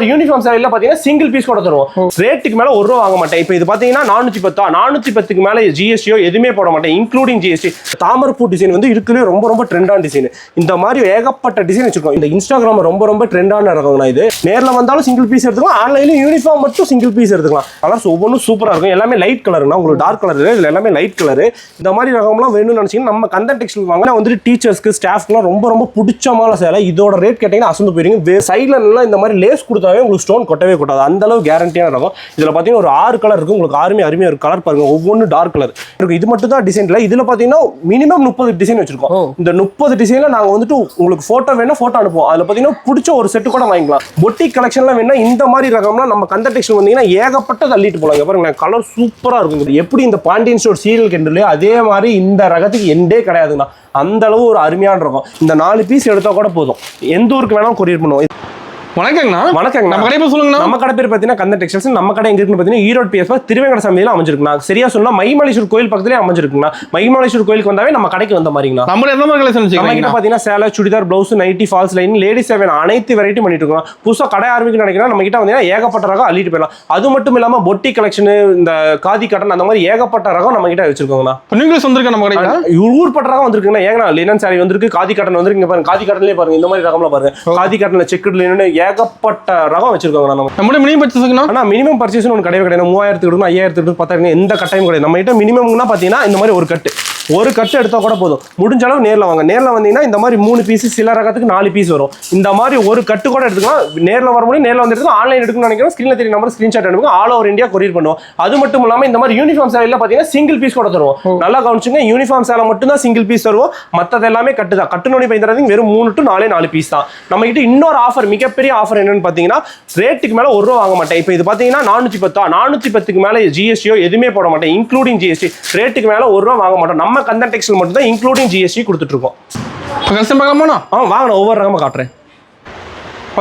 மாதிரி யூனிஃபார்ம் சேலையில பாத்தீங்கன்னா single piece கூட தருவோம். ரேட்டுக்கு மேல ஒரு ரூபா வாங்க மாட்டேன். இப்போ இது பாத்தீங்கன்னா 410 மேல ஜிஎஸ்டியோ எதுவுமே போட மாட்டேன், இன்க்ளூடிங் ஜிஎஸ்டி. தாமரைப்பூ டிசைன் வந்து இருக்குல்ல ரொம்ப ரொம்ப ட்ரெண்டான டிசைன். இந்த மாதிரி ஏகப்பட்ட டிசைன் வச்சிருக்கோம். இந்த இன்ஸ்டாகிராம் ரொம்ப ரொம்ப ட்ரெண்டான ரகம்னா இது. நேர்ல வந்தாலும் சிங்கிள் பீஸ் எடுத்துக்கலாம், ஆன்லைன்ல யூனிஃபார்ம் மட்டும் சிங்கிள் பீஸ் எடுத்துக்கலாம். கலர்ஸ் ஒவ்வொன்றும் சூப்பரா இருக்கும். எல்லாமே லைட் கலர்னா உங்களுக்கு டார்க் கலர் இதுல எல்லாமே லைட் கலர். இந்த மாதிரி ரகம்லாம் வேணும்னு நினைச்சீங்கன்னா நம்ம கந்தன் டெக்ஸ்டைல் வாங்க. வந்துட்டு டீச்சர்ஸ்க்கு ஸ்டாஃப்க்குலாம் ரொம்ப ரொம்ப பிடிச்சமான சேலை. இதோட ரேட் கேட்டீங்கன்னா அசந்து போயிருங்க. சைட்ல எல்லாம் இந்த மாதிரி லேஸ் கொடுத்தாவே உங்களுக்கு ஸ்டோன் கொட்டவே கொட்டாது, அந்த அளவு கேரண்டியான ரகம். இதுல பாத்தீங்கன்னா ஒரு 6 கலர் இருக்கு. உங்களுக்கு அருமையா இருக்கு கலர் பாருங்க, ஒவ்வொன்றும் டார்க் கலர் இருக்கு. இது மட்டும் தான் டிசைன்ல. இதுல பாத்தீங்கன்னா மினிமம் 30 டிசைன் வச்சிருக்கோம். இந்த 30 டிசைன்ல நாங்க வந்துட்டு உங்களுக்கு போட்டோ வேணும் போட்டோ அனுப்புவோம். அதுல பாத்தீங்கன்னா பிடிச்ச ஒரு செட் கூட வாங்கிக்கலாம். பொட்டிக் கலெக்ஷன்லாம் வேணா இந்த மாதிரி ரகம்லாம் நம்ம கந்தன் டெக்ஸ்டைல் வந்தீங்கன்னா ஏகப்பட்ட தள்ளிட்டு போலாங்க. பாருங்க கலர் சூப்பரா இருக்கும். எப்படி இந்த பாண்டியன் ஸ்டோர் சீரியல் கெண்டலையோ அதே மாதிரி இந்த ரகத்துக்கு எண்டே கிடையாதுண்ணா. அந்த அளவு ஒரு அருமையான ரகம். இந்த 4 பீஸ் எடுத்தா கூட போதும், எந்த ஊருக்கு வேணாலும் கொரியர் பண்ணுவோம். வணக்கங்கண்ணா. நம்ம கடை பேர் சொல்லுங்கண்ணா. நம்ம கடை பேர் பார்த்தீங்கன்னா கந்தன் டெக்ஸ்டைல்ஸ். நம்ம கடை எங்க இருக்குன்னு பார்த்தீங்கன்னா ஈரோடு பிஎஸ் திருவேங்கட சந்தையில அமைஞ்சிருக்குண்ணா. சரியா சொன்னா மயிமலேஸ்வர் கோயில் பக்கத்துலேயே அமைஞ்சிருக்குண்ணா. மயிமலேஸ்வர் கோயிலுக்கு வந்தாவே நம்ம கடைக்கு வந்த மாதிரிங்கண்ணா. நம்ம எந்த மாதிரி கலெக்ஷன் நம்ம கிட்ட பார்த்தீங்கன்னா சேலை, churidar, blouse, nightie, falls line, ladies சேவையான அனைத்து வெரைட்டி பண்ணிட்டு இருக்கோம். புதுசாக கடை ஆரம்பிக்கணும்னு நினைக்கிறோம். நம்ம கிட்ட வந்தீங்கன்னா ஏகப்பட்ட ரகம் அள்ளிட்டு போயிடலாம். அது மட்டும் இல்லாம பொட்டி கலெக்ஷன், இந்த காதி காட்டன், அந்த மாதிரி ஏகப்பட்ட ரகம் நம்ம கிட்ட வச்சிருக்கோங்கண்ணா. நீங்களும் வந்திருக்க நம்ம கடைக்கு ஊர்பட்ட ரகம் வந்திருக்குண்ணா. ஏங்கண்ணா லினன் சாரி வந்திருக்கு, காதி காட்டன் வந்திருக்கு. பாருங்க காதி காட்டன்லேயே பாருங்க இந்த மாதிரி ரகம்லாம் பாருங்க. காதி காட்டன்ல செக்குடு லினன் ஏகப்பட்ட ரகம் வச்சிருக்காங்க. நம்ம மினிமம் பர்ச்சேஸ்னா ஆனா மினிமம் பர்ச்சேஸ் ஒன்று கிடையவே கிடையாது. 3000 எடுக்கணும், 5000 எடுக்கணும், 10,000 எந்த கட்டாயம் கிடையாது. நம்ம கிட்ட மினிமம்னா பாத்தீங்கன்னா இந்த மாதிரி ஒரு கட்டு எடுத்தா கூட போதும். முடிஞ்ச அளவு நேரில் வாங்க. நேரில் வந்தீங்கன்னா இந்த மாதிரி 3 பீஸ், சில ரகத்துக்கு 4 பீஸ் வரும். இந்த மாதிரி ஒரு கட்டு கூட எடுத்துக்கலாம். நேரில் வர முடியும், நேரில் வந்து எடுத்துக்கலாம். ஆன்லைன் எடுக்கணும்னு நினைக்கிறோம், ஸ்கிரீன்ல தெரிய நம்பர் ஸ்கிரீன்ஷாட் அனுப்புங்க. ஆல் ஓவர் இந்தியா கொரியர் பண்ணுவோம். அது மட்டும் இல்லாமல் இந்த மாதிரி யூனிஃபார்ம் சேலையில பார்த்தீங்கன்னா சிங்கிள் பீஸ் கூட தருவோம். நல்லா கவனிச்சுங்க, யூனிஃபார்ம் சேலை மட்டும் தான் சிங்கிள் பீஸ் தருவோம். மற்றது எல்லாமே கட்டு தான். கட்டுனோடி பயந்துறது வெறும் 3 to 4 பீஸ் தான். நம்ம கிட்ட இன்னொரு ஆஃபர், மிகப்பெரிய ஆஃபர் என்னன்னு பார்த்தீங்கன்னா ரேட்டுக்கு மேலே 1 ரூபா வாங்க மாட்டேன். இப்போ இது பார்த்தீங்கன்னா 410 மேலே ஜிஎஸ்டியோ எதுவுமே போட மாட்டேன், இன்க்ளூடிங் ஜிஎஸ்டி. ரேட்டுக்கு மேலே 1 ரூபா வாங்க மாட்டோம். நம்ம கந்தன் டெக்ஸ்டைல் மட்டும் தான் இன்க்ளூடிங் ஜிஎஸ்டி கொடுத்துட்டு இருக்கோம். வாங்க ஒவ்வொரு ரகமா காட்டுறேன்.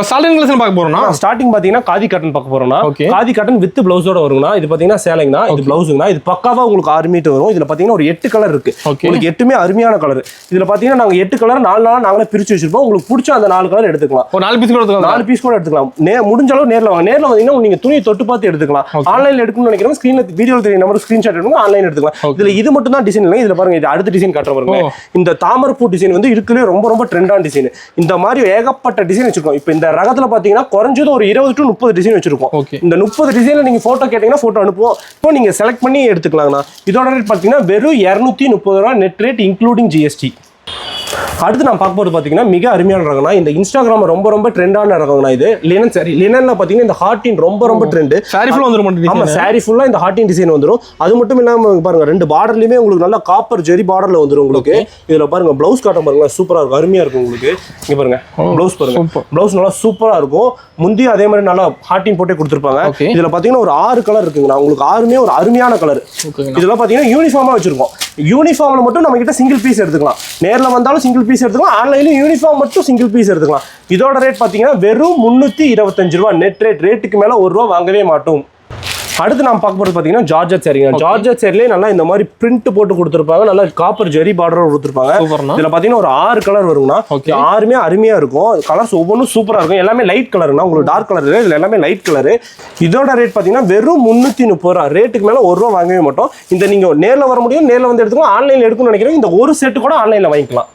ஸ்டார்டிங் கலெக்ஷன் பார்க்க போறோம்னா ஸ்டார்டிங் பாத்தீங்கன்னா காதி காட்டன் பார்க்க போறோம்னா. காதி காட்டன் வித் பிளவுஸோட வரும்னா. இது பாத்தீங்கன்னா சேலைங்கனா, இது பிளவுஸ்ங்கனா. இது பக்காவா உங்களுக்கு 6 மீட்டர் வரும். இதுல பாத்தீங்கன்னா ஒரு 8 கலர் இருக்கு. உங்களுக்கு 8மே அருமையான கலர். இதுல பாத்தீங்கன்னா நாங்க 8 கலர் 4 நாளா நாங்களே பிரிச்சு வச்சிருப்போம். உங்களுக்கு பிடிச்ச அந்த 4 கலர் எடுத்துக்கலாம். ஒரு 4 பீஸ் கூட எடுத்துக்கலாம். 4 பீஸ் கூட எடுத்துக்கலாம். முடிஞ்ச அளவு நேர்ல வாங்க. நேர்ல வந்தீங்கன்னா நீங்க துணியை தொட்டு பார்த்து எடுத்துக்கலாம். ஆன்லைன்ல எடுக்கணும்னு நினைக்கிறவங்க ஸ்கிரீன்ல வீடியோல தெரிய நம்பர் ஸ்கிரீன்ஷாட் எடுங்க, ஆன்லைன் எடுத்துக்கலாம். இதுல இது மட்டும் தான் டிசைன் இல்ல. இதுல பாருங்க, இது அடுத்த டிசைன் காட்டுற பாருங்க. இந்த தாமரைப்பூ டிசைன் வந்து இருக்குல்ல ரொம்ப ரொம்ப ட்ரெண்டான டிசைன். இந்த மாதிரி ஏகப்பட்ட டிசைன் வச்சிருக்கோம். இப்போ இந்த ரகத்துல பாத்தீங்கன்னா குறைஞ்சது ஒரு 20 to 30 டிசைன் வச்சிருக்கோம். இந்த 30 டிசைன்ல நீங்க போட்டோ கேட்டீங்கன்னா போட்டோ அனுப்புவோம். இப்போ நீங்க செலக்ட் பண்ணி எடுத்துக்கலாங்கண்ணா. இதோட ரேட் பாத்தீங்கன்னா வெறும் 230 ரூபா நெட் ரேட் இன்க்ளூடிங் ஜிஎஸ்டி. அடுத்து நான் பார்க்க போகிறது பார்த்தீங்கன்னா மிக அருமையான ரகம்னா இந்த இன்ஸ்டாகிராம் ரொம்ப ரொம்ப ட்ரெண்டான ரகம்னா. இது லினன் சாரி. லினன்ல பார்த்தீங்கன்னா இந்த ஹார்டின் ரொம்ப ரொம்ப ட்ரெண்ட். சாரி ஃபுல்லாக வந்துடும். ஆமா, சாரி ஃபுல்லாக இந்த ஹார்டின் டிசைன் வந்துடும். அது மட்டும் இல்லாமல் பாருங்க 2 பார்டர்லையுமே உங்களுக்கு நல்லா காப்பர் ஜெரி பார்டர்ல வந்துடும் உங்களுக்கு. இதுல பாருங்க பிளவுஸ் காட்ட பாருங்க, சூப்பரா இருக்கும், அருமையா இருக்கும் உங்களுக்கு. இங்க பாருங்க பிளவுஸ் பாருங்க, பிளவுஸ் நல்லா சூப்பரா இருக்கும். முந்தி அதே மாதிரி நல்லா ஹார்டின் போட்டே கொடுத்துருப்பாங்க. இதுல பாத்தீங்கன்னா ஒரு 6 கலர் இருக்குங்கண்ணா. உங்களுக்கு 6மே ஒரு அருமையான கலர். இதெல்லாம் பாத்தீங்கன்னா யூனிஃபார்மா வச்சிருக்கோம். யூனிஃபார்ம்ல மட்டும் நம்ம கிட்ட சிங்கிள் பீஸ் எடுத்துக்கலாம். நேர்ல வந்தாலும் சிங்கிள் பீஸ் எடுத்துக்கலாம், ஆன்லைன்ல யூனிஃபார்ம் மட்டும் சிங்கிள் பீஸ் எடுத்துக்கலாம். இதோட ரேட் பாத்தீங்கன்னா வெறும் 325 ரூபா நெட் ரேட். ரேட்டுக்கு மேல 1 ரூபா வாங்கவே மாட்டோம். அடுத்து நாம் பார்க்க போகிறது பார்த்தீங்கன்னா ஜார்ஜெட் சேரீங்க. ஜார்ஜெட் சேரிலே நல்லா இந்த மாதிரி பிரிண்ட் போட்டு கொடுத்துருப்பாங்க. நல்லா காப்பர் ஜெரி பார்டர் கொடுத்துருப்பாங்க. இதில் பார்த்தீங்கன்னா ஒரு 6 கலர் வருங்கண்ணா. 6மே அருமையாக இருக்கும். கலர்ஸ் ஒவ்வொன்றும் சூப்பராக இருக்கும். எல்லாமே லைட் கலருங்கண்ணா. உங்களுக்கு டார்க் கலர் இல்லை, இதில் எல்லாமே லைட் கலரு. இதோட ரேட் பார்த்தீங்கன்னா வெறும் 330 ரூபா. ரேட்டுக்கு மேலே 1 ரூபா வாங்கவே மாட்டோம். இந்த நீங்கள் நேரில் வர முடியும், நேரில் வந்து எடுத்துக்கலாம். ஆன்லைனில் எடுக்கணும்னு நினைக்கிறேன், இந்த ஒரு செட்டு கூட ஆன்லைனில் வாங்கிக்கலாம்.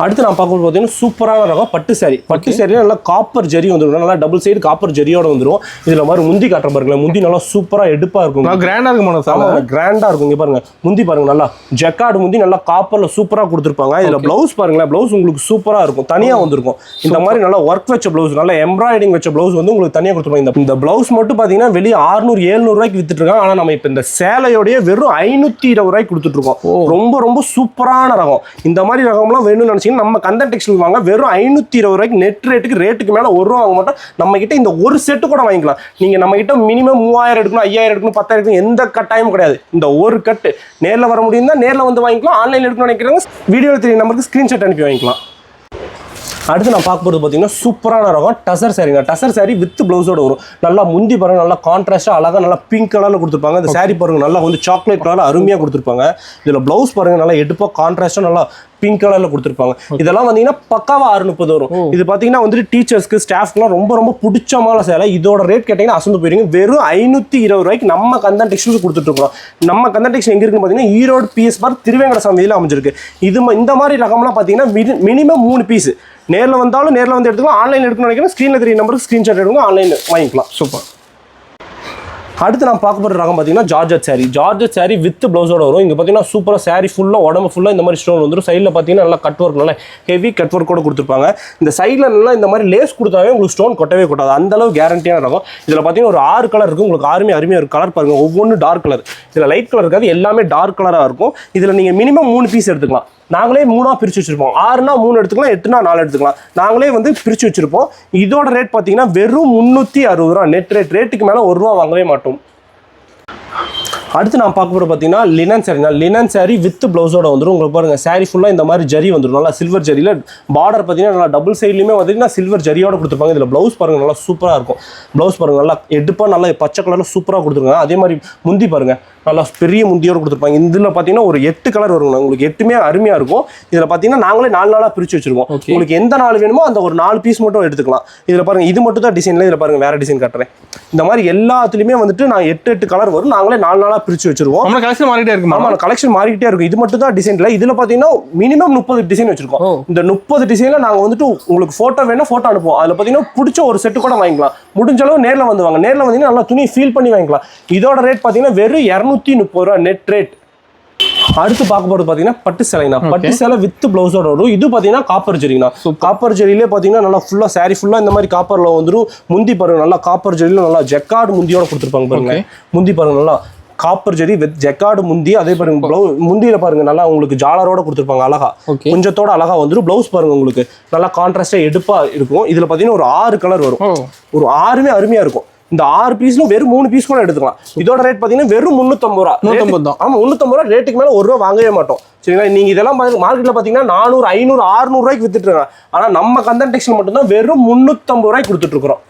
அடுத்து நான் பார்க்கும்போது பார்த்தீங்கன்னா சூப்பரான ரகம் பட்டு சாரி. பட்டு சாரியில் நல்லா காப்பர் ஜெரி வந்துடும். நல்லா டபுள் சைடு காப்பர் ஜெரியோட வந்துடும். இதில் மாதிரி முந்தி காட்டுற பாருங்களேன். முந்தி நல்லா சூப்பராக எடுப்பாக இருக்கும். கிராண்டாக இருக்கும். கிராண்டாக இருக்கும். இங்கே பாருங்க முந்தி பாருங்க, நல்லா ஜக்கார்டு முந்தி நல்லா காப்பரில் சூப்பராக கொடுத்துருப்பாங்க. இதில் பிளவுஸ் பாருங்களேன், பிளவுஸ் உங்களுக்கு சூப்பராக இருக்கும், தனியாக வந்திருக்கும். இந்த மாதிரி நல்லா ஒர்க் வச்ச பிளவுஸ், நல்லா எம்ப்ராய்டிங் வச்ச பிளவுஸ் வந்து உங்களுக்கு தனியாக கொடுத்துருப்பாங்க. இந்த பிளவுஸ் மட்டும் பார்த்தீங்கன்னா வெளியே 600-700 ரூபாய்க்கு வித்துட்டு இருக்காங்க. ஆனால் நம்ம இப்போ இந்த சேலையோடைய வெறும் 520 ரூபாய்க்கு கொடுத்துட்டு இருக்கோம். ரொம்ப ரொம்ப சூப்பரான ரகம். இந்த மாதிரி ரகம்லாம் வேணும்னு நினைச்சீங்கன்னா நம்ம கந்தன் டெக்ஸ்டைல் வாங்க. வெறும் 520 ரூபாய்க்கு நெட் ரேட்டுக்கு மேல 1 ரூபா வாங்க மாட்டோம். நம்ம கிட்ட இந்த ஒரு செட்டு கூட வாங்கிக்கலாம். நீங்க நம்ம கிட்ட மினிமம் 3000 எடுக்கணும், 5000 எடுக்கணும், 10,000 எடுக்கணும், எந்த கட்டாயமும் கிடையாது. இந்த ஒரு கட்டு நேரில் வர முடியும்னா நேரில் வந்து வாங்கிக்கலாம். ஆன்லைன் எடுக்கணும்னு நினைக்கிறவங்க வீடியோவில் தெரிய நம்பருக்கு ஸ்கிரீன்ஷாட் அனுப்பி வாங்கிக்கலாம். அடுத்து நான் பார்க்க போகிறது பார்த்தீங்கன்னா சூப்பரான ரகம் டசர் சாரிங்க. டசர் சாரி வித் ப்ளவுஸோட வரும். நல்லா முந்தி பாருங்க, நல்லா கான்ட்ராஸ்டாக அழகாக நல்லா பிங்க் கலரில் கொடுத்துருப்பாங்க. இந்த சாரி பாருங்க நல்லா வந்து சாக்லேட் கலரில் அருமையாக கொடுத்துருப்பாங்க. இதில் ப்ளவுஸ் பாருங்க நல்லா எடுப்பாக கான்ட்ராஸ்டாக நல்லா பிங்க் கலரில் கொடுத்துருப்பாங்க. இதெல்லாம் வந்தீங்கன்னா பக்காவா 630 வரும். இது பார்த்தீங்கன்னா வந்துட்டு டீச்சர்ஸ்க்கு ஸ்டாஃப்க்குலாம் ரொம்ப ரொம்ப பிடிச்சமான சேலை. இதோட ரேட் கேட்டிங்கன்னா அசந்து போயிருங்க. வெறும் 520 ரூபாய்க்கு நம்ம கந்தன் டெக்ஸ்டைல்ஸ் கொடுத்துட்ருக்கோம். நம்ம கந்தன் டெக்ஸ்டைல் எங்கே இருக்குன்னு பார்த்தீங்கன்னா ஈரோடு PS பார்க் திருவேங்கட சந்தையில் அமைஞ்சிருக்கு. இந்த மாதிரி ரகம்லாம் பார்த்தீங்கன்னா மினிமம் 3 பீஸ். நேரில் வந்தாலும் நேரில் வந்து எடுத்துக்கலாம். ஆன்லைன் எடுக்கணும்னு நினைக்கிறேன் ஸ்க்ரீனில் 3 நம்பருக்கு ஸ்க்ரீன்ஷாட் எடுங்க, ஆன்லைன் வாங்கிக்கலாம். சூப்பர். அடுத்து நான் பார்க்க போகிற ரகம் பார்த்தீங்கன்னா georgette sorry. Georgette sorry with ப்ளவுஸோட வரும். இங்கே பார்த்தீங்கன்னா சூப்பராக சாரி ஃபுல்லாக உடம்பு ஃபுல்லாக இந்த மாதிரி ஸ்டோன் வந்துடும். சைடில் பார்த்தீங்கன்னா நல்லா கட் ஒர்க், நல்லா ஹெவி கட் ஒர்க் கூட கொடுத்துருப்பாங்க. இந்த சைடில் நல்லா இந்த மாதிரி லேஸ் கொடுத்தாவே உங்களுக்கு ஸ்டோன் கொட்டவே கொட்டாது. அந்தளவு கேரண்டியான ரகம். இதில் பார்த்தீங்கன்னா ஒரு 6 கலர் இருக்குது. உங்களுக்கு அருமையாக இருக்கும். கலர் பாருங்கள், ஒவ்வொன்றும் டார்க் கலர். இதில் லைட் கலர் இருக்காது, எல்லாமே டார்க் கலராக இருக்கும். இதில் நீங்கள் மினிமம் 3 பீஸ் எடுத்துக்கலாம். நாங்களே 3 பிரித்து வச்சிருப்போம். 6னா 3 எடுத்துக்கலாம், 8னா 4 எடுத்துக்கலாம். நாங்களே வந்து பிரித்து வச்சிருப்போம். இதோட ரேட் பார்த்தீங்கன்னா வெறும் 360 ரூபா நெட் ரேட். ரேட்டுக்கு மேலே 1 ரூபா வாங்கவே மாட்டோம். அடுத்து நான் பார்க்க போகிற பார்த்தீங்கன்னா linen sorry. Linen sorry with ப்ளவுஸோட வந்துடும். உங்களுக்கு பாருங்கள் சாரி ஃபுல்லாக இந்த மாதிரி ஜரி வந்துடும். நல்லா சில்வர் ஜரியில் பார்டர் பார்த்தீங்கன்னா நல்லா டபுள் சைட்லையுமே பார்த்தீங்கன்னா சில்வர் ஜரியோட கொடுத்துருப்பாங்க. இதில் ப்ளவுஸ் பாருங்கள் நல்லா சூப்பராக இருக்கும். ப்ளவுஸ் பாருங்கள் நல்லா எடுப்பாக நல்லா பச்சை கலரில் சூப்பராக கொடுத்துருக்காங்க. அதே மாதிரி முந்தி பாருங்கள் நல்லா பெரிய முந்தியோடு கொடுத்துருப்பாங்க. இதில் பார்த்தீங்கன்னா ஒரு 8 கலர் வருங்க. உங்களுக்கு 8மே அருமையாக இருக்கும். இதில் பார்த்தீங்கன்னா நாங்களே 4 நாளாக பிரித்து வச்சிருக்கோம். உங்களுக்கு எந்த நாள் வேணுமோ அந்த ஒரு 4 பீஸ் மட்டும் எடுத்துக்கலாம். இதில் பாருங்கள் இது மட்டும் தான் டிசைனில். இதில் பாருங்கள் வேறு டிசைன் காட்டுறேன். இந்த மாதிரி எல்லாத்துலேயுமே வந்துட்டு நான் 8 கலர் வரும். நாங்களே 4 நாளாக பிரித்து வச்சிருவோம். நம்ம கலெக்ஷன் மாறிட்டே இருக்கும். ஆமாம், கலெக்ஷன் மாறிக்கிட்டே இருக்கும். இது மட்டும் தான் டிசைன்ல. இதில் பார்த்தீங்கன்னா மினிமம் 30 டிசைன் வச்சிருக்கோம். இந்த 30 டிசைனில் நாங்கள் வந்துட்டு உங்களுக்கு ஃபோட்டோ வேணும் ஃபோட்டோ அனுப்புவோம். அதில் பார்த்தீங்கன்னா பிடிச்ச ஒரு செட்டு கூட வாங்கிக்கலாம். முடிஞ்ச அளவு நேரில் வந்து வாங்க. நேரில் வந்தீங்கன்னா நல்லா துணி ஃபீல் பண்ணி வாங்கிக்கலாம். இதோட ரேட் பார்த்தீங்கன்னா வெறும் 230 ரூபா நெட் ரேட். அடுத்து பார்க்க போகிறது பார்த்தீங்கன்னா பட்டு சேலைங்கண்ணா. பட்டு சேலை வித் ப்ளவுஸோட வரும். இது பார்த்தீங்கன்னா காப்பர் ஜெரிங்கண்ணா. காப்பர் ஜெரியிலே பார்த்தீங்கன்னா நல்லா ஃபுல்லாக சாரி ஃபுல்லாக இந்த மாதிரி காப்பரில் வந்துடும். முந்தி பாருங்க நல்லா காப்பர் ஜெரியில் நல்லா ஜெக்கார்டு முந்தியோட கொடுத்துருப்பாங்க. பாருங்க முந்தி பாருங்க நல்லா காப்பர் ஜெரி வித் ஜெக்கார்டு முந்தி. அதே பாருங்க ப்ளவுஸ் முந்தியில பாருங்க நல்லா உங்களுக்கு ஜாலரோட கொடுத்துருப்பாங்க. அழகா கொஞ்சத்தோட அழகா வந்துடும். ப்ளவுஸ் பாருங்க உங்களுக்கு நல்லா கான்ட்ராஸ்டா எடுப்பா இருக்கும். இதுல பாத்தீங்கன்னா ஒரு 6 கலர் வரும். ஒரு 6மே அருமையா இருக்கும். இந்த 6 பீஸ்ல வெறும் 3 பீஸ் கூட எடுத்துக்கலாம். இதோட ரேட் பாத்தீங்கன்னா வெறும் 350 ரூபா. 350 தான். ஆமா 350 ரூபா. ரேட்டுக்கு மேல 1 ரூபா வாங்கவே மாட்டோம். சரிங்களா? நீங்க இதெல்லாம் மார்க்கெட்ல பாத்தீங்கன்னா 400 500 600 ரூபாய்க்கு வித்துட்டு இருக்காங்க. ஆனா நம்ம கந்தன் டெக்ஸ்டைல் மட்டும் தான் வெறும் 350 ரூபாய்க்கு கொடுத்துட்டு இருக்கிறோம்.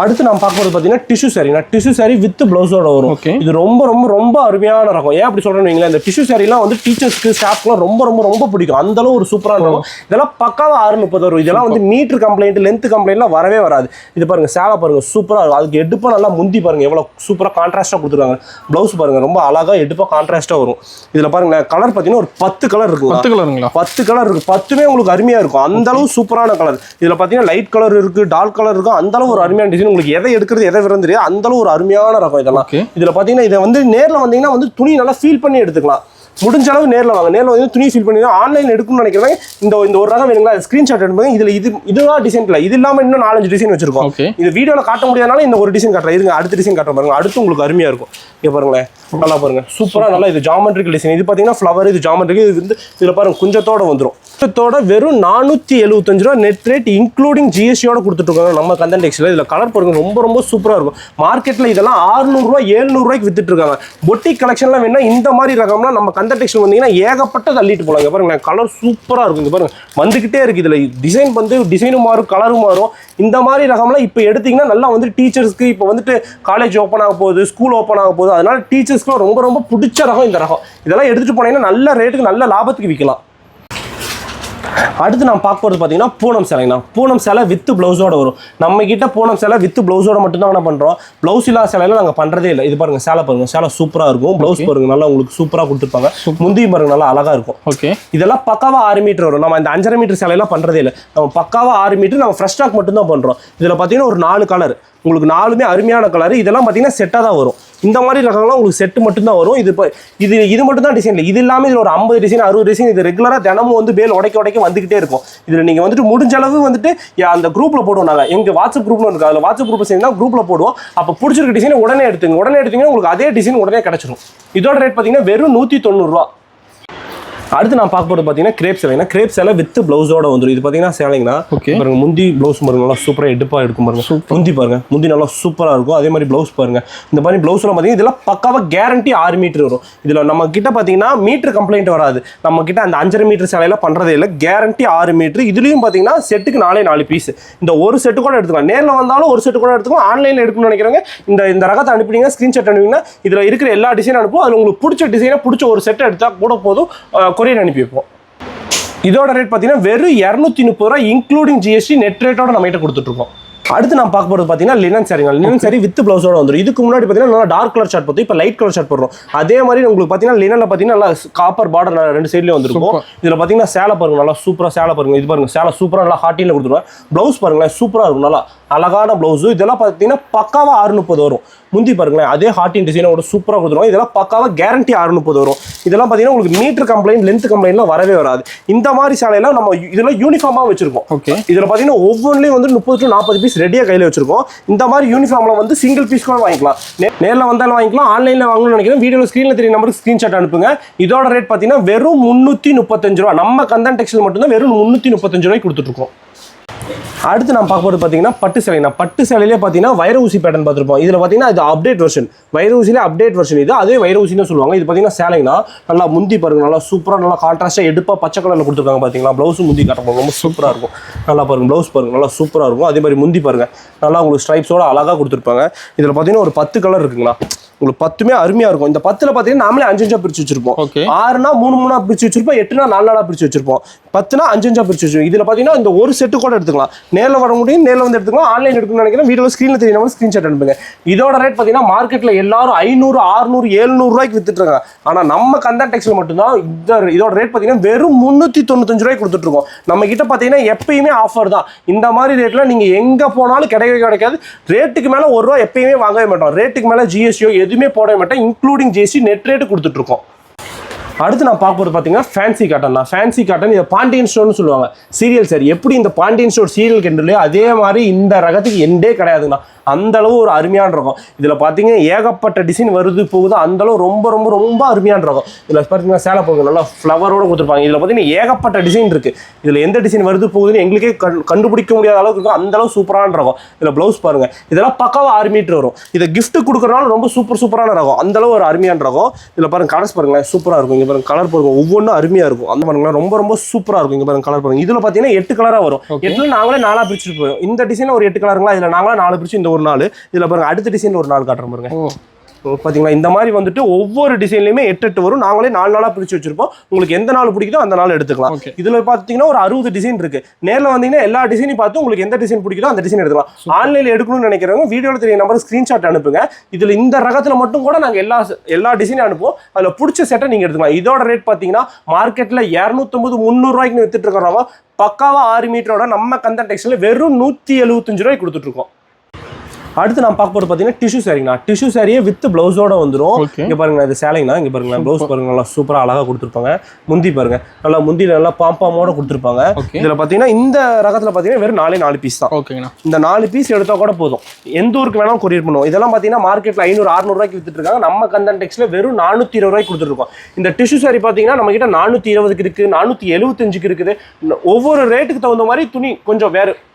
அடுத்து நான் பார்க்க போகிறது பார்த்தீங்கன்னா டிஷ்யூ சாரினா. டிஷ்யூ சாரி வித் ப்ளவுஸோட வரும். இது ரொம்ப ரொம்ப ரொம்ப அருமையான ரகம். ஏன் அப்படி சொல்கிறேன்னு வைங்களேன், இந்த டிஷ்யூ சாரிலாம் வந்து டீச்சர்ஸ்க்கு ஸ்டாஃப்க்குலாம் ரொம்ப ரொம்ப ரொம்ப பிடிக்கும். அந்தளவு ஒரு சூப்பரான ரகம். இதெல்லாம் பக்காவாக 630 வரும். இதெல்லாம் வந்து மீட்டர் கம்ப்ளைண்ட் லென்த் கம்ப்ளைண்ட்லாம் வரவே வராது. இது பாருங்கள் சேலை பாருங்கள் சூப்பராக இருக்கும். அதுக்கு எடுப்பாக நல்லா முந்தி பாருங்கள் எவ்வளோ சூப்பராக கான்ட்ராஸ்ட்டாக கொடுத்துருக்காங்க. ப்ளவுஸ் பாருங்கள் ரொம்ப அழகாக எடுப்பாக கான்ட்ராஸ்ட்டாக வரும். இதில் பாருங்கள் கலர் பார்த்தீங்கன்னா ஒரு 10 கலர் இருக்கும். 10 கலருங்களா? 10 கலர் இருக்குது. 10மே உங்களுக்கு அருமையாக இருக்கும். அந்தளவு சூப்பரான கலர். இதில் பார்த்தீங்கன்னா லைட் கலர் இருக்குது, டார்க் கலர் இருக்குது. அந்தளவு ஒரு அருமையான டிசைன். உங்களுக்கு எதை எடுக்கிறது எதை விரும்புறியோ அந்த அளவு ஒரு அருமையான ரகம் இதெல்லாம். இதுல பாத்தீங்கன்னா இதை வந்து நேர்ல வந்தீங்கன்னா வந்து துணி நல்லா ஃபீல் பண்ணி எடுத்துக்கலாம். முடிஞ்ச அளவு நேரில் வாங்க. நேரில் வந்து துணி ஃபீல் பண்ணி ஆன்லைன் எடுக்கணும்னு நினைக்கிறவங்க இந்த ஒரு ரகம் வேணுங்களா ஸ்க்ரீன்ஷாட் எடுப்பாங்க. இதில் இதுதான் டிசைன் இல்லை. இது இல்லாமல் இன்னும் 4-5 டிசைன் வச்சிருக்கோம். இது வீடியோவில் காட்ட முடியாதனால இந்த ஒரு டிசைன் காட்டுறேன். இருங்க அடுத்த டிசைன் காட்டுற பாருங்க. அடுத்து உங்களுக்கு அருமையாக இருக்கும். இங்கே பாருங்களேன் நல்லா பாருங்க சூப்பராக நல்லா. இது ஜாமெட்ரிக்கல் டிசைன். இது பார்த்தீங்கன்னா ஃப்ளவர். இது ஜாமெட்ரிக்கல். இது வந்து இதில் பாருங்க குஞ்சத்தோட வந்துடும். குஞ்சத்தோட வெறும் 475 ரூபா நெட் ரேட் இன்க்ளூடிங் ஜிஎஸ்டியோட கொடுத்துட்ருக்காங்க நம்ம கந்தன் டெக்ஸ்டைல். இதில் கலர் பாருங்க ரொம்ப ரொம்ப சூப்பராக இருக்கும். மார்க்கெட்டில் இதெல்லாம் 600 ரூபா 700 ரூபாய்க்கு வித்துட்டு இருக்காங்க. பொட்டிக் கலெக்ஷன்லாம் வேணா இந்த மாதிரி ரகம்லாம் நம்ம கந்தன் டெக்ஸ்டைல் வந்தீங்கன்னா ஏகப்பட்ட தள்ளிட்டு போகலாம். பாருங்க கலர் சூப்பராக இருக்கும். இங்கே பாருங்க வந்துக்கிட்டே இருக்குது. இதில் டிசைன் வந்து டிசைனும் மாறும் கலரும் மாறும். இந்த மாதிரி ரகம்லாம் இப்போ எடுத்திங்கன்னா நல்லா வந்து டீச்சர்ஸ்க்கு இப்போ வந்துட்டு காலேஜ் ஓப்பன் ஆக போகுது, ஸ்கூல் ஓப்பன் ஆக போகுது. அதனால டீச்சர்ஸ்க்குலாம் ரொம்ப ரொம்ப பிடிச்ச ரகம் இந்த ரகம். இதெல்லாம் எடுத்துகிட்டு போனீங்கன்னா நல்ல ரேட்டுக்கு நல்ல லாபத்துக்கு விற்கலாம். அடுத்து நான் பார்க்க போகிறது பார்த்தீங்கன்னா பூனம் சேலைங்கண்ணா. பூனம் சேலை வித் ப்ளவுஸோட வரும். நம்ம கிட்ட பூனம் சேலை வித் ப்ளவுஸோட மட்டும்தான் என்ன பண்ணுறோம். ப்ளவுஸ் இல்லாத சேலையில நாங்கள் பண்ணுறதே இல்லை. இது பாருங்க சேலை பாருங்க சேலை சூப்பராக இருக்கும். ப்ளவுஸ் பாருங்க நல்லா உங்களுக்கு சூப்பராக கொடுத்துருப்பாங்க. முந்தியும் பாருங்க நல்லா அழகாக இருக்கும். ஓகே இதெல்லாம் பக்காவாக 6 மீட்டர் வரும். நம்ம இந்த 5.5 மீட்டர் சேலையெல்லாம் பண்ணுறதே இல்லை. நம்ம பக்காவாக 6 மீட்டர் நம்ம ஃப்ரெஷ் ஸ்டாக் மட்டும்தான் பண்ணுறோம். இதில் பார்த்தீங்கன்னா ஒரு 4 கலர் உங்களுக்கு 4மே அருமையான கலர். இதெல்லாம் பார்த்தீங்கன்னா செட்டாக தான் வரும். இந்த மாதிரி ரகங்கள்லாம் உங்களுக்கு செட்டு மட்டும்தான் வரும். இது மட்டும் தான் டிசைன் இல்லை. இது இல்லாமல் இதில் ஒரு 50 டிசைன் 60 டிசைன் இது ரெகுலராக தினமும் வந்து பேல் உடைக்க வந்துகிட்டே இருக்கும். இதில் நீங்கள் வந்துட்டு முடிஞ்ச அளவு வந்துட்டு அந்த குரூப்பில் போடுவோம். நாங்கள் எங்கள் வாட்ஸ்அப் குரூப்னு இருக்குது. அதில் வாட்ஸ்அப் குரூப் சேர்ந்தா குரூப்பில் போடுவோம். அப்போ பிடிச்சிருக்க டிசைனை உடனே எடுத்தீங்கன்னா உங்களுக்கு அதே டிசைன் உடனே கிடச்சிடும். இதோட ரேட் பார்த்தீங்கன்னா வெறும் 190 ரூபா. அடுத்து நான் பார்க்க போறது பார்த்தீங்கன்னா கிரேப் சேலைனா கிரேப் சேலை வித் பிளவுஸோட வந்துடும். இது பார்த்தீங்கன்னா சேலைங்கன்னா பாருங்க முந்தி பிளவுஸ் பாருங்க நல்லா சூப்பராக எடுப்பா இருக்கும் பாருங்க. முந்தி பாருங்க முந்தி நல்லா சூப்பராக இருக்கும். அதே மாதிரி பிளவுஸ் பாருங்க இந்த மாதிரி பிளவுஸ்ல பார்த்தீங்கன்னா இதெல்லாம் பக்காவாக கேரண்டி 6 மீட்டர் வரும். இதில் நம்ம கிட்ட பார்த்தீங்கன்னா மீட்டர் கம்ப்ளைண்ட் வராது. நம்ம கிட்ட அந்த 5.5 மீட்டர் சேலையில பண்றதே இல்லை, கேரண்டி 6 மீட்டர். இதுலயும் பார்த்தீங்கன்னா செட்டுக்கு 4 பீஸ். இந்த ஒரு செட்டு கூட எடுத்துக்கலாம், நேரில் வந்தாலும் ஒரு செட்டு கூட எடுத்துக்கலாம். ஆன்லைனில் எடுக்கணும்னு நினைக்கிறவங்க இந்த ரகத்தை அனுப்பினீங்க, ஸ்கிரீன்ஷாட் அனுப்பிங்கன்னா இதில் இருக்கிற எல்லா டிசைனும் அனுப்புவோம். அதில் உங்களுக்கு பிடிச்ச டிசைனை பிடிச்ச ஒரு செட்டை எடுத்தா கூட போதும், கொரியர் அனுப்பி வைப்போம். இதோட ரேட் பார்த்தீங்கன்னா வெறும் 230 ரூபா இன்க்ளூடிங் ஜிஎஸ்டி நெட் ரேட்டோட நம்ம கிட்ட கொடுத்துட்ருக்கோம். அடுத்து நான் பார்க்க போகிறது பார்த்தீங்கன்னா லினன் சாரிங்க. லினன் சாரி வித் பிளவுஸோட வந்துடும். இதுக்கு முன்னாடி பார்த்தீங்கன்னா நல்லா டார்க் கலர் ஷர்ட் பார்த்து இப்போ லைட் கலர் ஷர்ட் போடுறோம். அதே மாதிரி உங்களுக்கு பார்த்தீங்கன்னா லினனில் பார்த்தீங்கன்னா நல்லா காப்பர் பார்டர் 2 சைட்லேயும் வந்துருக்கும். இதில் பார்த்தீங்கன்னா சேலை பாருங்க நல்லா சூப்பராக சேலை பாருங்க. இது பாருங்க சேலை சூப்பராக நல்லா ஹாட்டியில் கொடுத்துருவேன். ப்ளவுஸ் பாருங்களேன் சூப்பராக இருக்கும், நல்லா அழகான ப்ளவுஸு. இதெல்லாம் பார்த்தீங்கன்னா பக்காவாக 630 வரும். முந்தி பாருங்களேன் அதே ஹாட்டின் டிசைனோட சூப்பராக கொடுத்துருவோம். இதெல்லாம் பக்காவாக கேரண்டி 630 வரும். இதெல்லாம் பார்த்தீங்கன்னா உங்களுக்கு மீட்டர் கம்ப்ளைண்ட் லென்த் கம்ப்ளைண்ட்லாம் வரவே வராது. இந்த மாதிரி சேலையெல்லாம் நம்ம இதெல்லாம் யூனிஃபார்மாக வச்சிருக்கோம். இதில் பார்த்தீங்கன்னா ஒவ்வொன்றிலையும் வந்து 30 to 40 பீஸ் ரெடியாக கையில் வச்சிருக்கோம். இந்த மாதிரி யூனிஃபார்ம்ல வந்து சிங்கிள் பீஸ் கூட வாங்கிக்கலாம், நேரில் வந்தாலும் வாங்கிக்கலாம், ஆன்லைனில் வாங்கணும்னு நினைக்கிறேன் வீடியோவில் ஸ்க்ரீனில் தெரிய நம்பருக்கு ஸ்க்ரீன்ஷாட் அனுப்புங்க. இதோட ரேட் பார்த்தீங்கன்னா வெறும் 335 ரூபா. நம்ம கந்தன் டெக்ஸ்டைல் மட்டும்தான் வெறும் 335 ரூபாய்க்கு கொடுத்துட்ருக்கோம். அடுத்து நான் பார்க்க போகிறது பார்த்தீங்கன்னா பட்டு சேலைனா. பட்டு சேலையிலே பார்த்தீங்கன்னா வைர ஊசி பேட்டர்ன் பார்த்துருப்போம். இதில் பார்த்தீங்கன்னா இது அப்டேட் வெர்ஷன், வைர ஊசியிலே அப்டேட் வெர்ஷன். இது அதே வைர ஊசின்னு சொல்லுவாங்க. இது பார்த்தீங்கன்னா சேலைனா நல்லா முந்தி பாருங்க நல்லா சூப்பராக நல்லா கான்ட்ராஸ்டாக எடுப்பாக பச்சை கலரில் கொடுத்துருக்காங்க. பார்த்தீங்களா ப்ளவுஸும் முந்தி காட்டுறப்போ ரொம்ப சூப்பராக இருக்கும். நல்லா பாருங்க ப்ளவுஸ் பாருங்க நல்லா சூப்பராக இருக்கும். அதே மாதிரி முந்தி பாருங்க நல்லா உங்களுக்கு ஸ்ட்ரைப்ஸோட அழகாக கொடுத்துருப்பாங்க. இதில் பார்த்தீங்கன்னா ஒரு 10 கலர் இருக்குங்களா, உங்களுக்கு 10மே அருமையாக இருக்கும். இந்த 10ல் பார்த்தீங்கன்னா நாமளே 5 பிரிச்சு வச்சிருப்போம். 6னா 3 பிரிச்சு வச்சிருப்போம், 8னா 4 பிரிச்சு வச்சிருப்போம், 10னா 5 பிரிச்சு வச்சிருப்போம். இதில் பார்த்தீங்கன்னா இந்த ஒரு செட்டு கூட எடுத்துக்கலாம், நேரில் வர முடியும், நேரில் வந்து எடுத்துக்கலாம், ஆன்லைன் எடுக்கணும்னு நினைக்கிறேன் வீடியோ ஸ்க்ரீனில் தெரியும் ஸ்க்ரீன்ஷாட் அனுப்புங்க. இதோட ரேட் பார்த்தீங்கன்னா மார்க்கெட்டில் எல்லாரும் 500, 600, 700 ரூபாய்க்கு வித்துட்டுருக்காங்க. ஆனால் நம்ம கந்தன் டெக்ஸ்டைல் மட்டும்தான் இதோட ரேட் பார்த்தீங்கன்னா வெறும் 395 ரூபாய்க்கு கொடுத்துட்ருக்கோம். நம்ம கிட்ட பார்த்தீங்கன்னா எப்பயுமே ஆஃபர் தான். இந்த மாதிரி ரேட்டில் நீங்கள் எங்கே போனாலும் கிடைக்காது. ரேட்டுக்கு மேலே 1 ரூபா எப்பயுமே வாங்கவே மாட்டோம். ரேட்டுக்கு மேலே ஜிஎஸ்டியோ எதுவுமே போடவே மாட்டோம், இன்க்ளூடிங் ஜிஎஸ்டி நெட் ரேட்டு கொடுத்துட்ருக்கோம். அடுத்து நான் பார்க்க போகிறது பார்த்தீங்கன்னா ஃபேன்சி காட்டன். ஃபேன்சி காட்டன் இதை பாண்டியன் ஸ்டோர்னு சொல்லுவாங்க. சீரியல் சார் எப்படி இந்த பாண்டியன் ஸ்டோர் சீரியல் கெண்டலையோ அதே மாதிரி இந்த ரகத்துக்கு எண்டே கிடையாதுங்கண்ணா. அந்த அளவு ஒரு அருமையான ரகம். இதில் பார்த்தீங்கன்னா ஏகப்பட்ட டிசைன் வருது போகுது, அந்த அளவு ரொம்ப ரொம்ப ரொம்ப அருமையான ரகம். இதில் பார்த்தீங்கன்னா சேலை போகுது நல்லா ஃப்ளவரோட கொடுத்துருப்பாங்க. இதில் பார்த்தீங்கன்னா ஏகப்பட்ட டிசைன் இருக்குது. இதில் எந்த டிசைன் வருது போகுதுன்னு எங்களுக்கே கண்டுபிடிக்க முடியாத அளவுக்கு இருக்கும், அந்த அளவு சூப்பரான ரகம். இதில் ப்ளவுஸ் பாருங்கள், இதெல்லாம் பக்காவாக 6 மீட்டர் வரும். இதை கிஃப்ட் கொடுக்குறனால ரொம்ப சூப்பரான ரகம், அந்த அளவு ஒரு அருமையான ரகம். இதில் பாருங்க கலர்ஸ் பாருங்களேன் சூப்பராக இருக்கும். இங்கே பாருங்க கலர் பாருங்க ஒவ்வொன்றும் அருமையாக இருக்கும். அந்த பாருங்களேன் ரொம்ப ரொம்ப சூப்பராக இருக்கும். இங்கே பாருங்க கலர் பாருங்க. இதில் பார்த்தீங்கன்னா 8 கலராக வரும். 8ல நாங்களே 4 பிரிச்சுட்டு போயிடும். இந்த டிசைனில் ஒரு 8 கலருங்களா, இதில் நாங்களே 4 பிரிச்சு இந்த ஒரு 4. இதில் பாருங்க அடுத்த டிசைன் ஒரு 4 காட்டுறோம் பாருங்க. பார்த்தீங்களா இந்த மாதிரி வந்துட்டு ஒவ்வொரு டிசைன்லையுமே 8 வரும். நாங்களே 4 பிரிச்சு வச்சிருப்போம். உங்களுக்கு எந்த நாள் பிடிக்குதோ அந்த நாள் எடுத்துக்கலாம். இதில் பார்த்தீங்கன்னா ஒரு 60 டிசைன் இருக்கு. நேரில் வந்தீங்கன்னா எல்லா டிசைனையும் பார்த்து உங்களுக்கு எந்த டிசைன் பிடிக்குதோ அந்த டிசைன் எடுத்துக்கலாம். ஆன்லைனில் எடுக்கணும்னு நினைக்கிறவங்க வீடியோவில் தெரிய நம்பர் ஸ்க்ரீன்ஷாட் அனுப்புங்க. இதில் இந்த ரகத்தில் மட்டும் கூட நாங்கள் எல்லா டிசைனும் அனுப்புவோம். அதில் பிடிச்ச செட்டை நீங்கள் எடுத்துக்கலாம். இதோட ரேட் பார்த்தீங்கன்னா மார்க்கெட்டில் 250, 300 ரூபாய்க்கு வித்துட்டு இருக்கிறவங்க பக்காவா 6 மீட்டரோட நம்ம கந்தன் டெக்ஸ்டைல் வெறும் 175 ரூபாய்க்கு கொடுத்துட்டு இருக்கோம். அடுத்து நான் பார்க்க போகிறது பார்த்தீங்கன்னா டிஷ்யூ சாரிங்கண்ணா. டிஷ்யூ சாரியே வித் பிளவுஸோட வந்துடும். இங்கே பாருங்க இது சேலைங்கண்ணா. இங்கே பாருங்க ப்ளவுஸ் பாருங்க நல்லா சூப்பராக அழகாக கொடுத்துருப்பாங்க. முந்தி பாருங்க நல்லா முந்தியில் நல்லா பாம்பாமோட கொடுத்துருப்பாங்க. இதில் பார்த்தீங்கன்னா இந்த ரகத்தில் பார்த்தீங்கன்னா வெறும் 4 பீஸ் தான். ஓகேங்கண்ணா. இந்த 4 பீஸ் எடுத்தால் கூட போதும், எந்த ஊருக்கு வேணாலும் கொரியர் பண்ணுவோம். இதெல்லாம் பார்த்தீங்கன்னா மார்க்கெட்டில் 500, 600 ரூபாய்க்கு வித்துட்டு இருக்காங்க. நம்ம கந்தன் டெக்ஸ்டைல் வெறும் 420 ரூபாய்க்கு கொடுத்துருக்கோம். இந்த டிஷ்யூ சாரி பார்த்தீங்கன்னா நம்ம கிட்ட 420க்கு இருக்குது, 475க்கு இருக்குது. ஒவ்வொரு ரேட்டுக்கு தகுந்த மாதிரி துணி கொஞ்சம்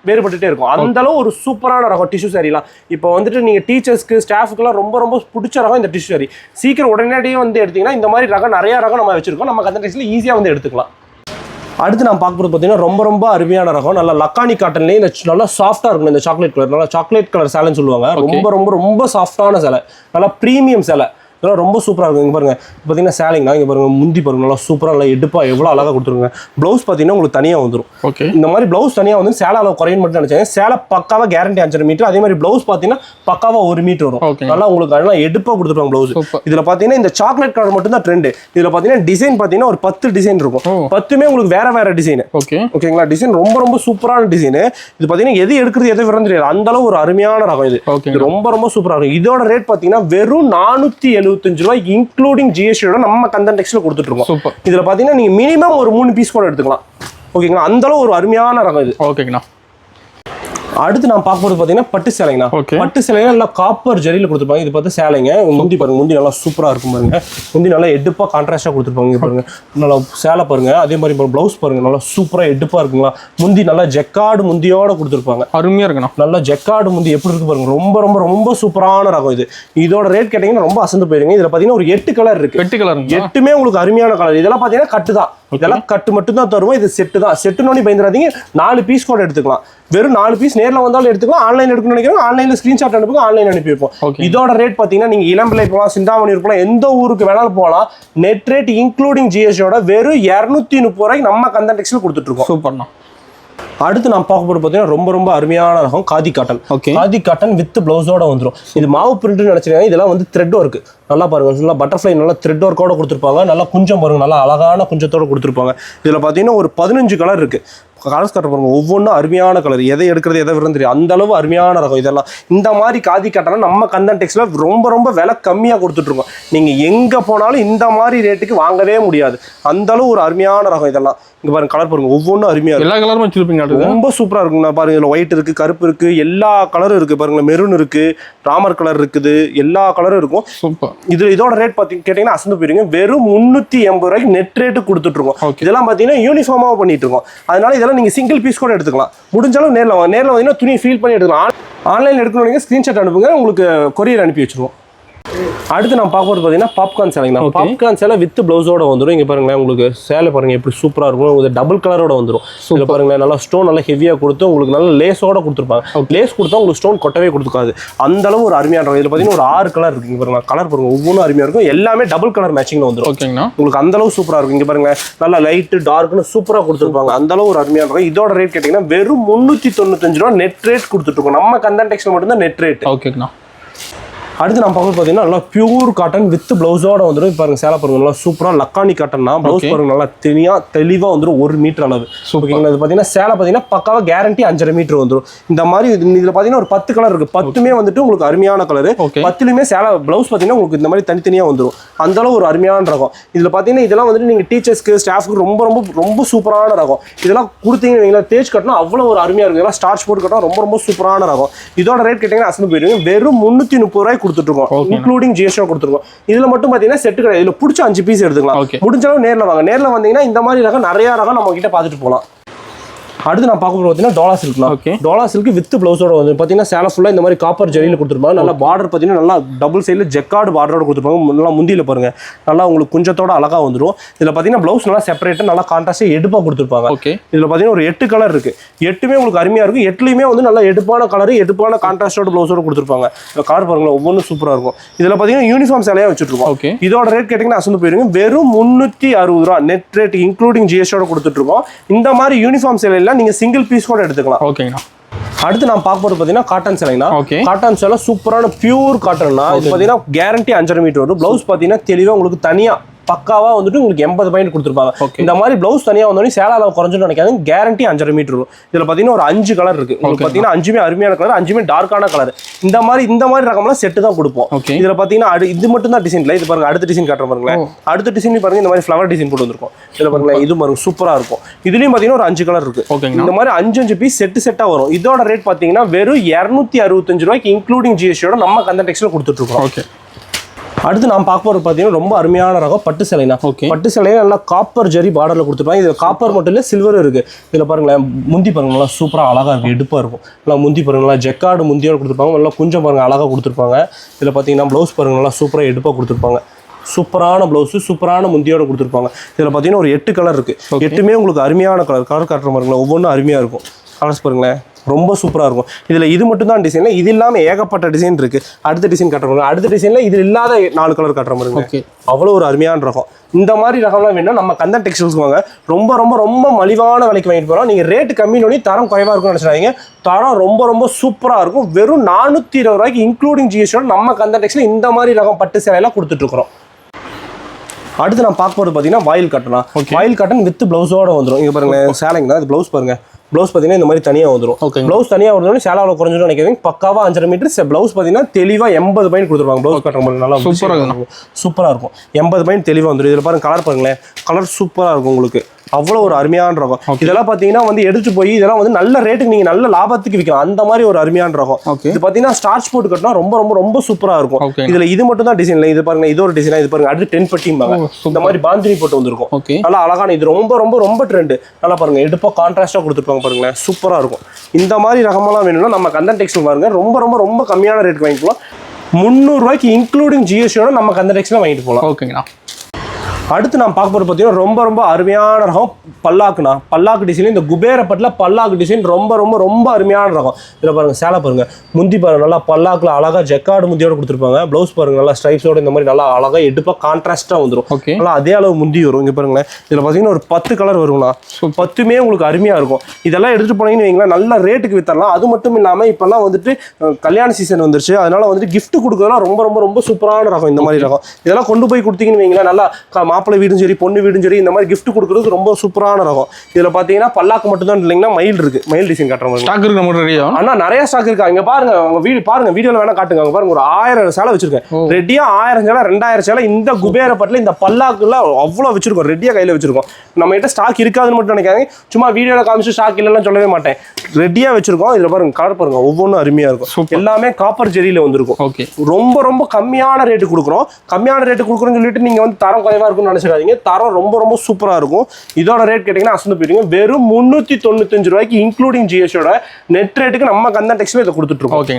வேறுபட்டுட்டே இருக்கும். அந்த அளவு ஒரு சூப்பரான ரகம் டிஷ்யூ சாரிலாம். இப்போ வந்துட்டு நீங்கள் டீச்சர்ஸ்க்கு ஸ்டாஃப்க்குலாம் ரொம்ப ரொம்ப பிடிச்ச ரகம் இந்த டிஷ்யூ சாரி. சீக்கிரம் உடனடியே வந்து எடுத்தீங்கன்னா இந்த மாதிரி ரகம் நிறைய ரகம் நம்ம வச்சிருக்கோம். நம்ம கந்தன் டெக்ஸ்டைல் ஈஸியாக வந்து எடுத்துக்கலாம். அடுத்து நான் பார்க்க போகிறது பார்த்தீங்கன்னா ரொம்ப ரொம்ப அருமையான ரகம். நல்லா லக்கானி காட்டன்லேயே இந்த நல்லா சாஃப்டாக இருக்கும். இந்த சாக்லேட் கலர் நல்லா சாக்லேட் கலர் சேலைன்னு சொல்லுவாங்க. ரொம்ப ரொம்ப ரொம்ப சாஃப்டான சேலை, நல்லா ப்ரீமியம் சேலை. இதெல்லாம் ரொம்ப சூப்பராக இருக்கும். இங்கே பாருங்க பார்த்தீங்கன்னா சேலைங்கண்ணா. இங்கே பாருங்க முந்தி பாருங்க நல்லா சூப்பராக நல்லா எடுப்பா எவ்வளோ அழகாக கொடுத்துருங்க. ப்ளவுஸ் பார்த்தீங்கன்னா உங்களுக்கு தனியாக வந்துடும். ஓகே இந்த மாதிரி ப்ளவுஸ் தனியாக வந்து சேலை அளவு குறையும் மட்டும் நினைச்சாங்க. சேலை பக்காவாக கேரண்டி 5 மீட்டர். அதே மாதிரி ப்ளவுஸ் பார்த்தீங்கன்னா பக்காவாக 1 மீட்டர் வரும். நல்லா உங்களுக்கு நல்லா எடுப்பாக கொடுத்துருவாங்க ப்ளவுஸ். இதில் பார்த்தீங்கன்னா இந்த சாக்லேட் கலர் மட்டும் தான் ட்ரெண்டு. இதில் பார்த்தீங்கன்னா டிசைன் பார்த்தீங்கன்னா ஒரு 10 டிசைன் இருக்கும். 10மே உங்களுக்கு வேற டிசைன். ஓகேங்களா. டிசைன் ரொம்ப ரொம்ப சூப்பரான டிசைன். இது பார்த்தீங்கன்னா எது எடுக்கிறது எது விருந்து தெரியாது, அந்த அளவு ஒரு அருமையான ரகம். இது ரொம்ப ரொம்ப சூப்பராக இருக்கும். இதோட ரேட் பார்த்தீங்கன்னா வெறும் 475 ரூபாய் இன்க்ளூடிங் ஜிஎஸ்டியோட நம்ம கந்தன் டெக்ஸ்டைல் கொடுத்துட்டு இருக்கோம். இதுல பாத்தீங்கன்னா நீங்க மினிமம் ஒரு 3 பீஸ் கூட எடுத்துக்கலாம். ஓகேங்களா. அந்த அளவு ஒரு அருமையான ரகம் இது. ஓகேங்களா. அடுத்து நான் பார்க்க போறது பாத்தீங்கன்னா பட்டு சேலைங்கண்ணா. பட்டு சேலைங்க நல்லா காப்பர் ஜரியில கொடுத்துருப்பாங்க. இது பார்த்து சேலைங்க முந்தி பாருங்க, முந்தி நல்லா சூப்பரா இருக்கும் பாருங்க. முந்தி நல்லா எடுப்பா கான்ட்ராஸ்டா கொடுத்துருப்பாங்க. இங்க பாருங்க நல்லா சேலை பாருங்க. அதே மாதிரி பிளவுஸ் பாருங்க நல்லா சூப்பரா எடுப்பா இருக்குங்களா. முந்தி நல்லா ஜெக்கார்டு முந்தியோட கொடுத்துருப்பாங்க. அருமையா இருக்குண்ணா. நல்லா ஜெக்கார்டு முந்தி எப்படி இருக்கு பாருங்க. ரொம்ப ரொம்ப ரொம்ப சூப்பரான ரகம் இது. இதோட ரேட் கேட்டீங்கன்னா ரொம்ப அசந்து போயிருங்க. இதுல பாத்தீங்கன்னா ஒரு 8 கலர் இருக்கு. 8 கலர், 8மே உங்களுக்கு அருமையான கலர். இதெல்லாம் பாத்தீங்கன்னா கட்டு தான். இதெல்லாம் கட்டு மட்டும் தான் தருவோம். இது செட்டு தான். செட்டுன்னு பயந்துடாதீங்க. 4 பீஸ் கூட எடுத்துக்கலாம். வெறும் 4 பீஸ் நேரில் வந்தாலும் எடுத்துக்கலாம். ஆன்லைன் எடுக்கணும்னு நினைக்கிறோம், ஆன்லைன்ல ஸ்கிரீன்ஷாட் அனுப்புங்க, ஆன்லைன் அனுப்பி வைப்போம். இதோட ரேட் பாத்தீங்கன்னா நீங்க இளம்பிள்ளை போகலாம், சிந்தாமணி போகலாம், எந்த ஊருக்கு வேணாலும் போகலாம். நெட் ரேட் இன்க்ளூடிங் ஜிஎஸ்டியோட வெறும் 230 ரூபாய்க்கு நம்ம கந்தன் டெக்ஸ்டைல் கொடுத்துட்டு இருக்கோம். சூப்பர்ண்ணா. அடுத்து நான் பார்க்க போறது பார்த்தீங்கன்னா ரொம்ப ரொம்ப அருமையான ரகம் khadi cotton. Khadi cotton with பிளவுஸோட வந்துடும். இது மாவு பிரிண்ட்னு நினைச்சிருக்காங்க. இதெல்லாம் வந்து த்ரெட் ஒர்க். நல்லா பாருங்க, நல்லா பட்டர்ஃப்ளை நல்லா த்ரெட் ஒர்க்கோட கொடுத்துருப்பாங்க. நல்லா குஞ்சம் பாருங்க, நல்லா அழகான குஞ்சத்தோட கொடுத்துருப்பாங்க. இதுல பாத்தீங்கன்னா ஒரு 15 கலர் இருக்கு. கலர்ஸ் கட்ட பாருங்க, ஒவ்வொன்றும் அருமையான கலர். எதை எடுக்கிறது எதை விருந்து தெரியும், அந்த அளவு அருமையான ரகம். இதெல்லாம் இந்த மாதிரி காதி காட்டனா நம்ம கந்தன் டெக்ஸ்ல ரொம்ப ரொம்ப விலை கம்மியா கொடுத்துட்டு இருக்கோம். நீங்க எங்க போனாலும் இந்த மாதிரி ரேட்டுக்கு வாங்கவே முடியாது. அந்த அளவு ஒரு அருமையான ரகம். இதெல்லாம் இங்க பாருங்க, கலர் பாருங்க, ஒவ்வொன்றும் அருமையா இருக்கு. எல்லா கலரும் வச்சிருப்பீங்க. ரொம்ப சூப்பரா இருக்குங்க பாருங்க. இதுல ஒயிட் இருக்கு, கருப்பு இருக்கு, எல்லா கலரும் இருக்கு பாருங்க. மெரூன் இருக்கு, ராமர் கலர் இருக்குது, எல்லா கலரும் இருக்கும். சூப்பர். இதோட ரேட் பாத்தீங்க கேட்டீங்கன்னா அசந்து போயிருங்க. வெறும் 380 ரூபாய்க்கு நெட் ரேட்டு கொடுத்துட்டு இருக்கோம். இதெல்லாம் பாத்தீங்கன்னா யூனிஃபார்மா பண்ணிட்டு இருக்கோம். அதனால இதெல்லாம் நீங்க சிங்கிள் பீஸ் கூட எடுத்துக்கலாம். முடிஞ்சாலும் நேரில் வாங்க. நேரில் வந்தீங்கன்னா துணியை ஃபீல் பண்ணி எடுத்துக்கலாம். ஆன்லைனில் எடுக்கணும்னு ஸ்கிரீன்ஷாட் அனுப்புங்க, உங்களுக்கு கொரியர் அனுப்பி வச்சிருவோம். அடுத்து நான் பார்க்குறது பார்த்தீங்கன்னா பாப்கார்ன் சேலைங்க. பாப்கார்ன் சேலை வித் பிளவுஸோட வந்துடும். இங்கே பாருங்களேன், உங்களுக்கு சேலை பாருங்க எப்படி சூப்பராக இருக்கும். உங்களுக்கு டபுள் கலரோட வந்துடும். இதில் பாருங்களேன், நல்லா ஸ்டோன் நல்லா ஹெவியாக கொடுத்து உங்களுக்கு நல்ல லேஸோட கொடுத்துருப்பாங்க. லேஸ் கொடுத்தா உங்களுக்கு ஸ்டோன் கொட்டவே கொடுத்துக்காது. அந்த அளவு ஒரு அருமையான இருக்கும். இதில் பார்த்தீங்கன்னா ஒரு 6 கலர் இருக்கு. இங்கே பாருங்க, கலர் பாருங்க, ஒவ்வொன்றும் அருமையாக இருக்கும். எல்லாமே டபுள் கலர் மேட்சிங்ல வந்துடும். ஓகேங்களா, உங்களுக்கு அந்த அளவு சூப்பராக இருக்கும். இங்கே பாருங்க, நல்லா லைட்டு டார்க்னு சூப்பராக கொடுத்துருப்பாங்க. அந்த அளவு ஒரு அருமையான இருக்கும். இதோட ரேட் கேட்டிங்கன்னா வெறும் 395 ரூபா நெட் ரேட் கொடுத்துட்டு நம்ம கந்தன் டெக்ஸ்டைல் மட்டும்தான் நெட் ரேட். ஓகேங்கண்ணா. அடுத்து நம்ம பார்க்க பார்த்தீங்கன்னா நல்லா பியூர் காட்டன் வித் பிளவுஸோட வந்துடும். பாருங்க சேலை பாருங்க, நல்லா சூப்பராக லக்கானி காட்டன்னா பிளவுஸ் பாருங்க, நல்லா தெளிவாக வந்துடும். 1 மீட்டர் அளவு. ஓகேங்களா. இது பார்த்தீங்கன்னா சேலை பார்த்தீங்கன்னா பக்காவாக கேரண்டி 5.5 மீட்டர் வந்துடும். இந்த மாதிரி இதில் பார்த்தீங்கன்னா ஒரு 10 கலர் இருக்கு. 10மே வந்துட்டு உங்களுக்கு அருமையான கலர். 10லுமே சேலை பிளவுஸ் பார்த்தீங்கன்னா உங்களுக்கு இந்த மாதிரி தனித்தனியாக வந்துடும். அந்த அளவு ஒரு அருமையான ரகம். இதில் பார்த்தீங்கன்னா இதெல்லாம் வந்துட்டு நீங்கள் டீச்சர்ஸ்க்கு ஸ்டாஃப்க்கு ரொம்ப ரொம்ப ரொம்ப சூப்பரான ரகம். இதெல்லாம் கொடுத்தீங்கன்னா தேய்ச்சி கட்டினா அவ்வளோ ஒரு அருமையாக இருக்கும். இதெல்லாம் ஸ்டார்ச் போட்டு கட்டினா ரொம்ப ரொம்ப சூப்பரான ரகம். இதோட ரேட் கேட்டீங்கன்னா அசந்து போயிடுங்க. வெறும் 330 ரூபாய்க்கு கொடுத்துருக்கோம், இன்க்ளூடிங் ஜிஎஸ்டி கொடுத்துருக்கோம். இதுல மட்டும் பாத்தீங்கன்னா செட்டு கிடையாது. இதுல பிடிச்ச 5 பீஸ் எடுத்துக்கலாம். முடிஞ்சாலும் நேர்ல வாங்க. நேர்ல வந்தீங்கன்னா இந்த மாதிரி ரகம் நிறைய ரகம் நம்ம கிட்ட பாத்துட்டு போகலாம். அடுத்து நான் பார்க்க போகிறது பார்த்தீங்கன்னா Dola silk. Dola silk with பிளவுஸோட வந்து பார்த்தீங்கன்னா சேலை ஃபுல்லாக இந்த மாதிரி காப்பர் ஜெரியில் கொடுத்துருப்பாங்க. நல்லா பார்டர் பார்த்தீங்கன்னா நல்லா டபுள் சைடில் ஜெக்கார்டு பார்டரோட கொடுத்துருப்பாங்க. நல்லா முந்தியில் பாருங்க, நல்லா உங்களுக்கு குஞ்சத்தோட அழகாக வந்துடும். இதில் பார்த்தீங்கன்னா பிளவுஸ் நல்லா செப்பரேட்டாக நல்லா கான்ட்ராஸ்டாக எடுப்பாக கொடுத்துருப்பாங்க. இதில் பார்த்தீங்கன்னா ஒரு 8 கலர் இருக்கு. 8மே உங்களுக்கு அருமையாக இருக்கும். 8லையுமே வந்து நல்லா எடுப்பான கலர், எடுப்பான கான்ட்ராஸ்டோட பிளவுஸோட கொடுத்துருப்பாங்க. இந்த கலர் பாருங்களா, ஒவ்வொன்றும் சூப்பராக இருக்கும். இதில் பார்த்தீங்கன்னா யூனிஃபார்ம் சேலையாக வச்சுருக்கோம். இதோட ரேட் கேட்டிங்கன்னா அசந்து போயிருங்க. வெறும் 360 ரூபா நெட் ரேட் இன்க்ளூடிங் ஜிஎஸ்டியோட கொடுத்துட்ருக்கோம். இந்த மாதிரி யூனிஃபார்ம் சேலையெல்லாம் நீங்கள் சிங்கிள் பீஸ் கூட எடுத்துக்கலாம். ஓகேங்கண்ணா. அடுத்து நான் பார்க்க போறது பாத்தீங்கன்னா காட்டன் சேலைங்கண்ணா. காட்டன் சேலை சூப்பரான பியூர் காட்டன்னா. இது பாத்தீங்கன்னா கேரண்டி 5.5 மீட்டர் வரும். பிளவுஸ் பாத்தீங்கன்னா தெளிவா உங்களுக்கு தனியா பக்காவா வந்துட்டு உங்களுக்கு 80 பாயிண்ட் கொடுத்துருப்பாங்க. இந்த மாதிரி பிளவுஸ் தனியா வந்தோடனே சேலை அளவு குறைஞ்சுன்னு நினைக்காது. கேரண்டி 5.5 மீட்டர் வரும். இதுல பாத்தீங்கன்னா ஒரு 5 கலர் இருக்கு. உங்களுக்கு பாத்தீங்கன்னா 5மே அருமையான கலர், 5மே டார்க்கான கலர். இந்த மாதிரி ரகம்லாம் செட்டு தான் கொடுப்போம். இதுல பாத்தீங்கன்னா இது மட்டும் தான் டிசைன் இல்லை. இது பாருங்க, அடுத்த டிசைன் காட்டுற பாருங்களேன். அடுத்த டிசைன் பாருங்க, இந்த மாதிரி ஃபிளவர் டிசைன் போட்டு வந்திருக்கும். இதுல பாருங்க, இது பாருங்க சூப்பரா இருக்கும். இதுலயும் பாத்தீங்கன்னா ஒரு 5 கலர் இருக்கு. இந்த மாதிரி 5 பீஸ் செட்டா வரும். இதோட ரேட் பாத்தீங்கன்னா வெறும் 265 ரூபாய்க்கு இன்க்ளூடிங் ஜிஎஸ்டியோட நம்ம கந்தன் டெக்ஸ்டைல் கொடுத்துட்டு இருக்கோம். அடுத்து நான் பார்க்க போறது பார்த்தீங்கன்னா ரொம்ப அருமையான ரகம் பட்டு சேலைனா. பட்டு சேலையை நல்லா காப்பர் ஜரி பார்டரில் கொடுத்துருப்பாங்க. இதில் காப்பர் மட்டும் இல்லை, சில்வர் இருக்கு. இதில் பாருங்களேன், முந்தி பாருங்க நல்லா சூப்பராக அழகாக இருக்கும், எடுப்பாக இருக்கும். நல்லா முந்தி பாருங்க, நல்லா ஜெக்கார்டு முந்தியோட கொடுத்துருப்பாங்க. நல்லா கொஞ்சம் பாருங்க அழகாக கொடுத்துருப்பாங்க. இதில் பார்த்தீங்கன்னா ப்ளவுஸ் பாருங்க, நல்லா சூப்பராக எடுப்பாக கொடுத்துருப்பாங்க. சூப்பரான பிளவுஸ், சூப்பரான முந்தியோட கொடுத்துருப்பாங்க. இதில் பார்த்தீங்கன்னா ஒரு 8 கலர் இருக்கு. 8மே உங்களுக்கு அருமையான கலர் காட்டுற பாருங்களேன், ஒவ்வொன்றும் அருமையாக இருக்கும். கலர்ஸ் பாருங்களேன், ரொம்ப சூப்பராக இருக்கும். இதில் இது மட்டும் தான் டிசைன், இது இல்லாமல் ஏகப்பட்ட டிசைன் இருக்கு. அடுத்த டிசைன் காட்டுற பாருங்க, அடுத்த டிசைனில் இது இல்லாத 4 கலர் காட்டுற பாருங்க. அவ்வளோ ஒரு அருமையான ரகம். இந்த மாதிரி ரகம்லாம் வேணும்னா நம்ம கந்தன் டெக்ஸ்டைல்ஸ்க்கு வாங்க. ரொம்ப ரொம்ப ரொம்ப மலிவான விலைக்கு வாங்கிட்டு போகிறோம். நீங்கள் ரேட்டு கம்மினோடனே தரம் குறைவாக இருக்கும்னு நினச்சிடாதீங்க. தரம் ரொம்ப ரொம்ப சூப்பராக இருக்கும். வெறும் 420 ரூபாய்க்கு இன்க்ளூடிங் ஜிஎஸ்டியோட நம்ம கந்தன் டெக்ஸ்டைல் இந்த மாதிரி ரகம் பட்டு சேலையெல்லாம் கொடுத்துட்ருக்குறோம். அடுத்து நான் பார்க்க போகிறது பார்த்தீங்கன்னா வாயில் காட்டனா. வாயில் காட்டன் வித் பிளவுஸோட வந்துடும். இங்கே பாருங்க, சேலைங்க தான் இது. பிளவுஸ் பாருங்க, பிளவுஸ் பார்த்தீங்கன்னா இந்த மாதிரி தனியாக வந்துடும். பிளவுஸ் தனியாக வருதுன்னு சேலாவில் குறைஞ்சிடும் நினைக்கிறேன். பக்காவாக 5.5 மீட்டர் பிளவுஸ் பார்த்தீங்கன்னா தெளிவாக 80 பாயிண்ட் கொடுத்துருவாங்க. பிளவுஸ் கட்டுற மாதிரி நல்லா சூப்பராக இருக்கும். 80 பாயிண்ட் தெளிவாக வந்துடும். இதில் பாருங்க, கலர் பாருங்களேன், கலர் சூப்பராக இருக்கும். உங்களுக்கு அவ்வளோ ஒரு அருமையான ரகம். இதெல்லாம் பார்த்தீங்கன்னா வந்து எடுத்துட்டு போய் இதெல்லாம் வந்து நல்ல ரேட்டுக்கு நீங்கள் நல்ல லாபத்துக்கு விற்கலாம், அந்த மாதிரி ஒரு அருமையான ரகம். இது பார்த்தீங்கன்னா ஸ்டார்ச் போட்டு கட்டினா ரொம்ப ரொம்ப ரொம்ப சூப்பராக இருக்கும். இதில் இது மட்டும் தான் டிசைன் இல்லை, இது பாருங்க இது ஒரு டிசைனா, இது பாருங்க அடுத்து 10 பட்டிம்பாங்க, இந்த மாதிரி பாந்தினி போட்டு வந்திருக்கும். நல்லா அழகான, இது ரொம்ப ரொம்ப ரொம்ப ட்ரெண்ட். நல்லா பாருங்க எடுப்பா கான்ட்ராஸ்டா கொடுத்துருப்பாங்க பாருங்களேன், சூப்பரா இருக்கும். இந்த மாதிரி ரகமெல்லாம் வேணும்னா நம்ம கந்தன் டெக்ஸ்டைல் பாருங்க, ரொம்ப ரொம்ப ரொம்ப கம்மியான ரேட்டுக்கு வாங்கிக்கலாம். 300 ரூபாய்க்கு இன்க்ளூடிங் ஜிஎஸ்டியோட நம்ம கந்தன் டெக்ஸ்டைல் வாங்கிட்டு போகலாம். ஓகேங்கண்ணா. அடுத்து நான் பார்க்க போகிறது பார்த்தீங்கன்னா ரொம்ப ரொம்ப அருமையான ரகம் பல்லாக்குண்ணா. பல்லாக்கு டிசைன், இந்த குபேரப்பட்டில் பல்லாக்கு டிசைன் ரொம்ப ரொம்ப ரொம்ப அருமையான ரகம். இதில் பாருங்கள் சேலை பாருங்கள், முந்தி பாருங்கள் நல்லா பல்லாக்கில் அழகாக ஜெக்காடு முந்தியோட கொடுத்துருப்பாங்க. ப்ளவுஸ் பாருங்கள் நல்லா ஸ்ட்ரைப்ஸோட இந்த மாதிரி நல்லா அழகாக எடுப்பாக கான்ட்ராஸ்ட்டாக வந்துடும். நல்லா அதே அளவு முந்தி வரும். இங்கே பாருங்களேன், இதில் பார்த்தீங்கன்னா ஒரு 10 கலர் வருங்கண்ணா. 10மே உங்களுக்கு அருமையாக இருக்கும். இதெல்லாம் எடுத்துகிட்டு போனீங்கன்னு வைங்களேன், நல்ல ரேட்டுக்கு வித்தரலாம். அது மட்டும் இல்லாமல் இப்போல்லாம் வந்துட்டு கல்யாண சீசன் வந்துருச்சு, அதனால வந்துட்டு கிஃப்ட் கொடுக்குறதுலாம் ரொம்ப ரொம்ப ரொம்ப சூப்பரான ரகம். இந்த மாதிரி ரகம் இதெல்லாம் கொண்டு போய் கொடுத்தீங்கன்னு வைங்களேன், நல்லா மாப்பிள்ளை வீடும் சரி பொண்ணு வீடும் சரி இந்த மாதிரி கிஃப்ட் கொடுக்குறது ரொம்ப சூப்பரான ரகம். இதில் பார்த்தீங்கன்னா பல்லாக்கு மட்டும் தான் இல்லைங்கன்னா மயில் இருக்கு, மயில் டிசைன் காட்டுற மாதிரி ஸ்டாக் இருக்கு நம்ம ரெடியா. ஆனால் நிறைய ஸ்டாக் இருக்கு. அங்கே பாருங்க, அவங்க வீடு பாருங்க, வீடியோவில் வேணா காட்டுங்க. அங்கே பாருங்க ஒரு 1000 சேலை வச்சிருக்கேன் ரெடியா, 1000 சேலை 2000 சேலை இந்த குபேரப்பட்டில் இந்த பல்லாக்குல அவ்வளோ வச்சிருக்கோம், ரெடியா கையில் வச்சிருக்கோம். நம்ம கிட்ட ஸ்டாக் இருக்காதுன்னு மட்டும் நினைக்காங்க, சும்மா வீடியோவில் காமிச்சு ஸ்டாக் இல்லைன்னு சொல்லவே மாட்டேன், ரெடியா வச்சிருக்கோம். இதில் பாருங்க கலர் பாருங்க, ஒவ்வொன்றும் அருமையா இருக்கும். எல்லாமே காப்பர் ஜெரியில வந்திருக்கும். ரொம்ப ரொம்ப கம்மியான ரேட்டு கொடுக்குறோம். கம்மியான ரேட்டு கொடுக்குறோம்னு சொல்லிட்டு நீங்க வந்து தரம் குறைவா இருக்கும்னு நினைச்சிடாதீங்க, தரம் ரொம்ப ரொம்ப சூப்பரா இருக்கும். இதோட ரேட் கேட்டீங்கன்னா அசந்து போயிடுங்க, வெறும் 395 ரூபாய்க்கு இன்க்ளூடிங் ஜிஎஸ்டியோட நெட் ரேட்டுக்கு நம்ம கந்தன் டெக்ஸ்டைல் இதை கொடுத்துட்டு இருக்கோம். ஓகே.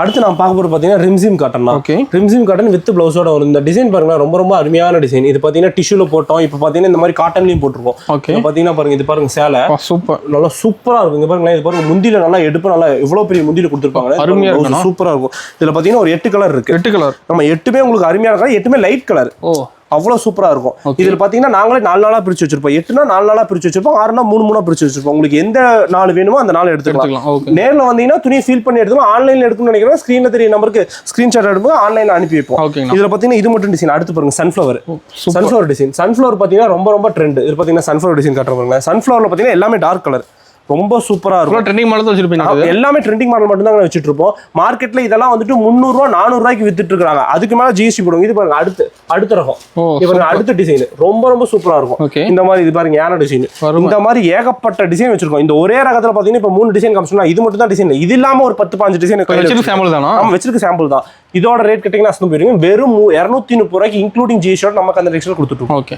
அடுத்து நான் பார்க்க போகிறது பார்த்தீங்கன்னா ரிம்சிம் காட்டன் தான். ரிம்சிம் காட்டன் வித் ப்ளவுஸோட வரும். இந்த டிசைன் பாருங்க ரொம்ப ரொம்ப அருமையான டிசைன். இது பார்த்தீங்கன்னா டிஷ்யூல போட்டோம், இப்போ பார்த்தீங்கன்னா இந்த மாதிரி காட்டன்லையும் போட்டிருக்கோம். பார்த்தீங்கன்னா பாருங்க, இது பாருங்க சேலை சூப்பர், நல்லா சூப்பராக இருக்கும். இங்கே பாருங்களேன், இது பாருங்க முந்தியில நல்லா எடுப்பு, நல்லா இவ்வளோ பெரிய முந்தியில கொடுத்துருப்பாங்க, அருமையாக சூப்பராக இருக்கும். இதில் பார்த்தீங்கன்னா ஒரு 8 கலர் இருக்கு. 8 கலர் நம்ம 8மே உங்களுக்கு அருமையான கலர், 8மே லைட் கலர். அவ்வளோ சூப்பராக இருக்கும். இதில் பார்த்தீங்கன்னா நாங்களே 4 நாளாக பிரித்து வச்சிருப்போம். 8னா 4 நாளாக பிரித்து வச்சிருப்போம், 6னா 3 பிரித்து வச்சிருப்போம். உங்களுக்கு எந்த நாள் வேணுமோ அந்த நாள் எடுத்துக்கலாம். நேரில் வந்தீங்கன்னா துணியை ஃபீல் பண்ணி எடுத்துக்கலாம். ஆன்லைனில் எடுக்கணும்னு நினைக்கிறேன், ஸ்க்ரீனில் தெரிய நம்பருக்கு ஸ்க்ரீன்ஷாட் எடுப்போம், ஆன்லைனில் அனுப்பி வைப்போம். இதில் பார்த்தீங்கன்னா இது மட்டும் டிசைன். அடுத்து பாருங்க சன்ஃப்ளவர். சன்ஃப்ளவர் டிசைன், சன்ஃப்ளவர் பார்த்தீங்கன்னா ரொம்ப ரொம்ப ட்ரெண்ட். இது பார்த்தீங்கன்னா சன்ஃப்ளவர் டிசைன் காட்டுறாங்க. சன்ஃப்ளவரில் பார்த்தீங்கன்னா எல்லாமே டார்க் கலர், ரொம்ப சூப்பரா இருக்கும். ட்ரெண்டிங் மாடல் தான் வச்சிருப்பீங்க, எல்லாமே ட்ரெண்டிங் மாடல் மட்டும் தான் வச்சிட்டு இருப்போம். மார்க்கெட்ல இதெல்லாம் வந்துட்டு 300 ரூபா 400 ரூபாய்க்கு வித்துட்டு இருக்காங்க. அதுக்கு மேல ஜிஎஸ்டி போடுவாங்க. இது பாருங்க அடுத்த ரகம், இவங்க அடுத்த டிசைன் ரொம்ப ரொம்ப சூப்பரா இருக்கும். இந்த மாதிரி இது பாருங்க யானை டிசைன், இந்த மாதிரி ஏகப்பட்ட டிசைன் வச்சிருக்கோம். இந்த ஒரே ரகத்துல பாத்தீங்கன்னா இப்ப 3 டிசைன் காமிச்சோம்னா இது மட்டும் தான் டிசைன். இது இல்லாம ஒரு 10-15 டிசைன் வச்சிருக்க சாம்பிள் தானா? ஆமா, வச்சிருக்க சாம்பிள் தான். இதோட ரேட் கேட்டீங்கன்னா அசந்து போயிருங்க, வெறும் 230 ரூபாய்க்கு இன்க்ளூடிங் ஜிஎஸ்டி நமக்கு அந்த டெக்ஸ்டைல் கொடுத்துட்டு இருக்கோம். ஓகே.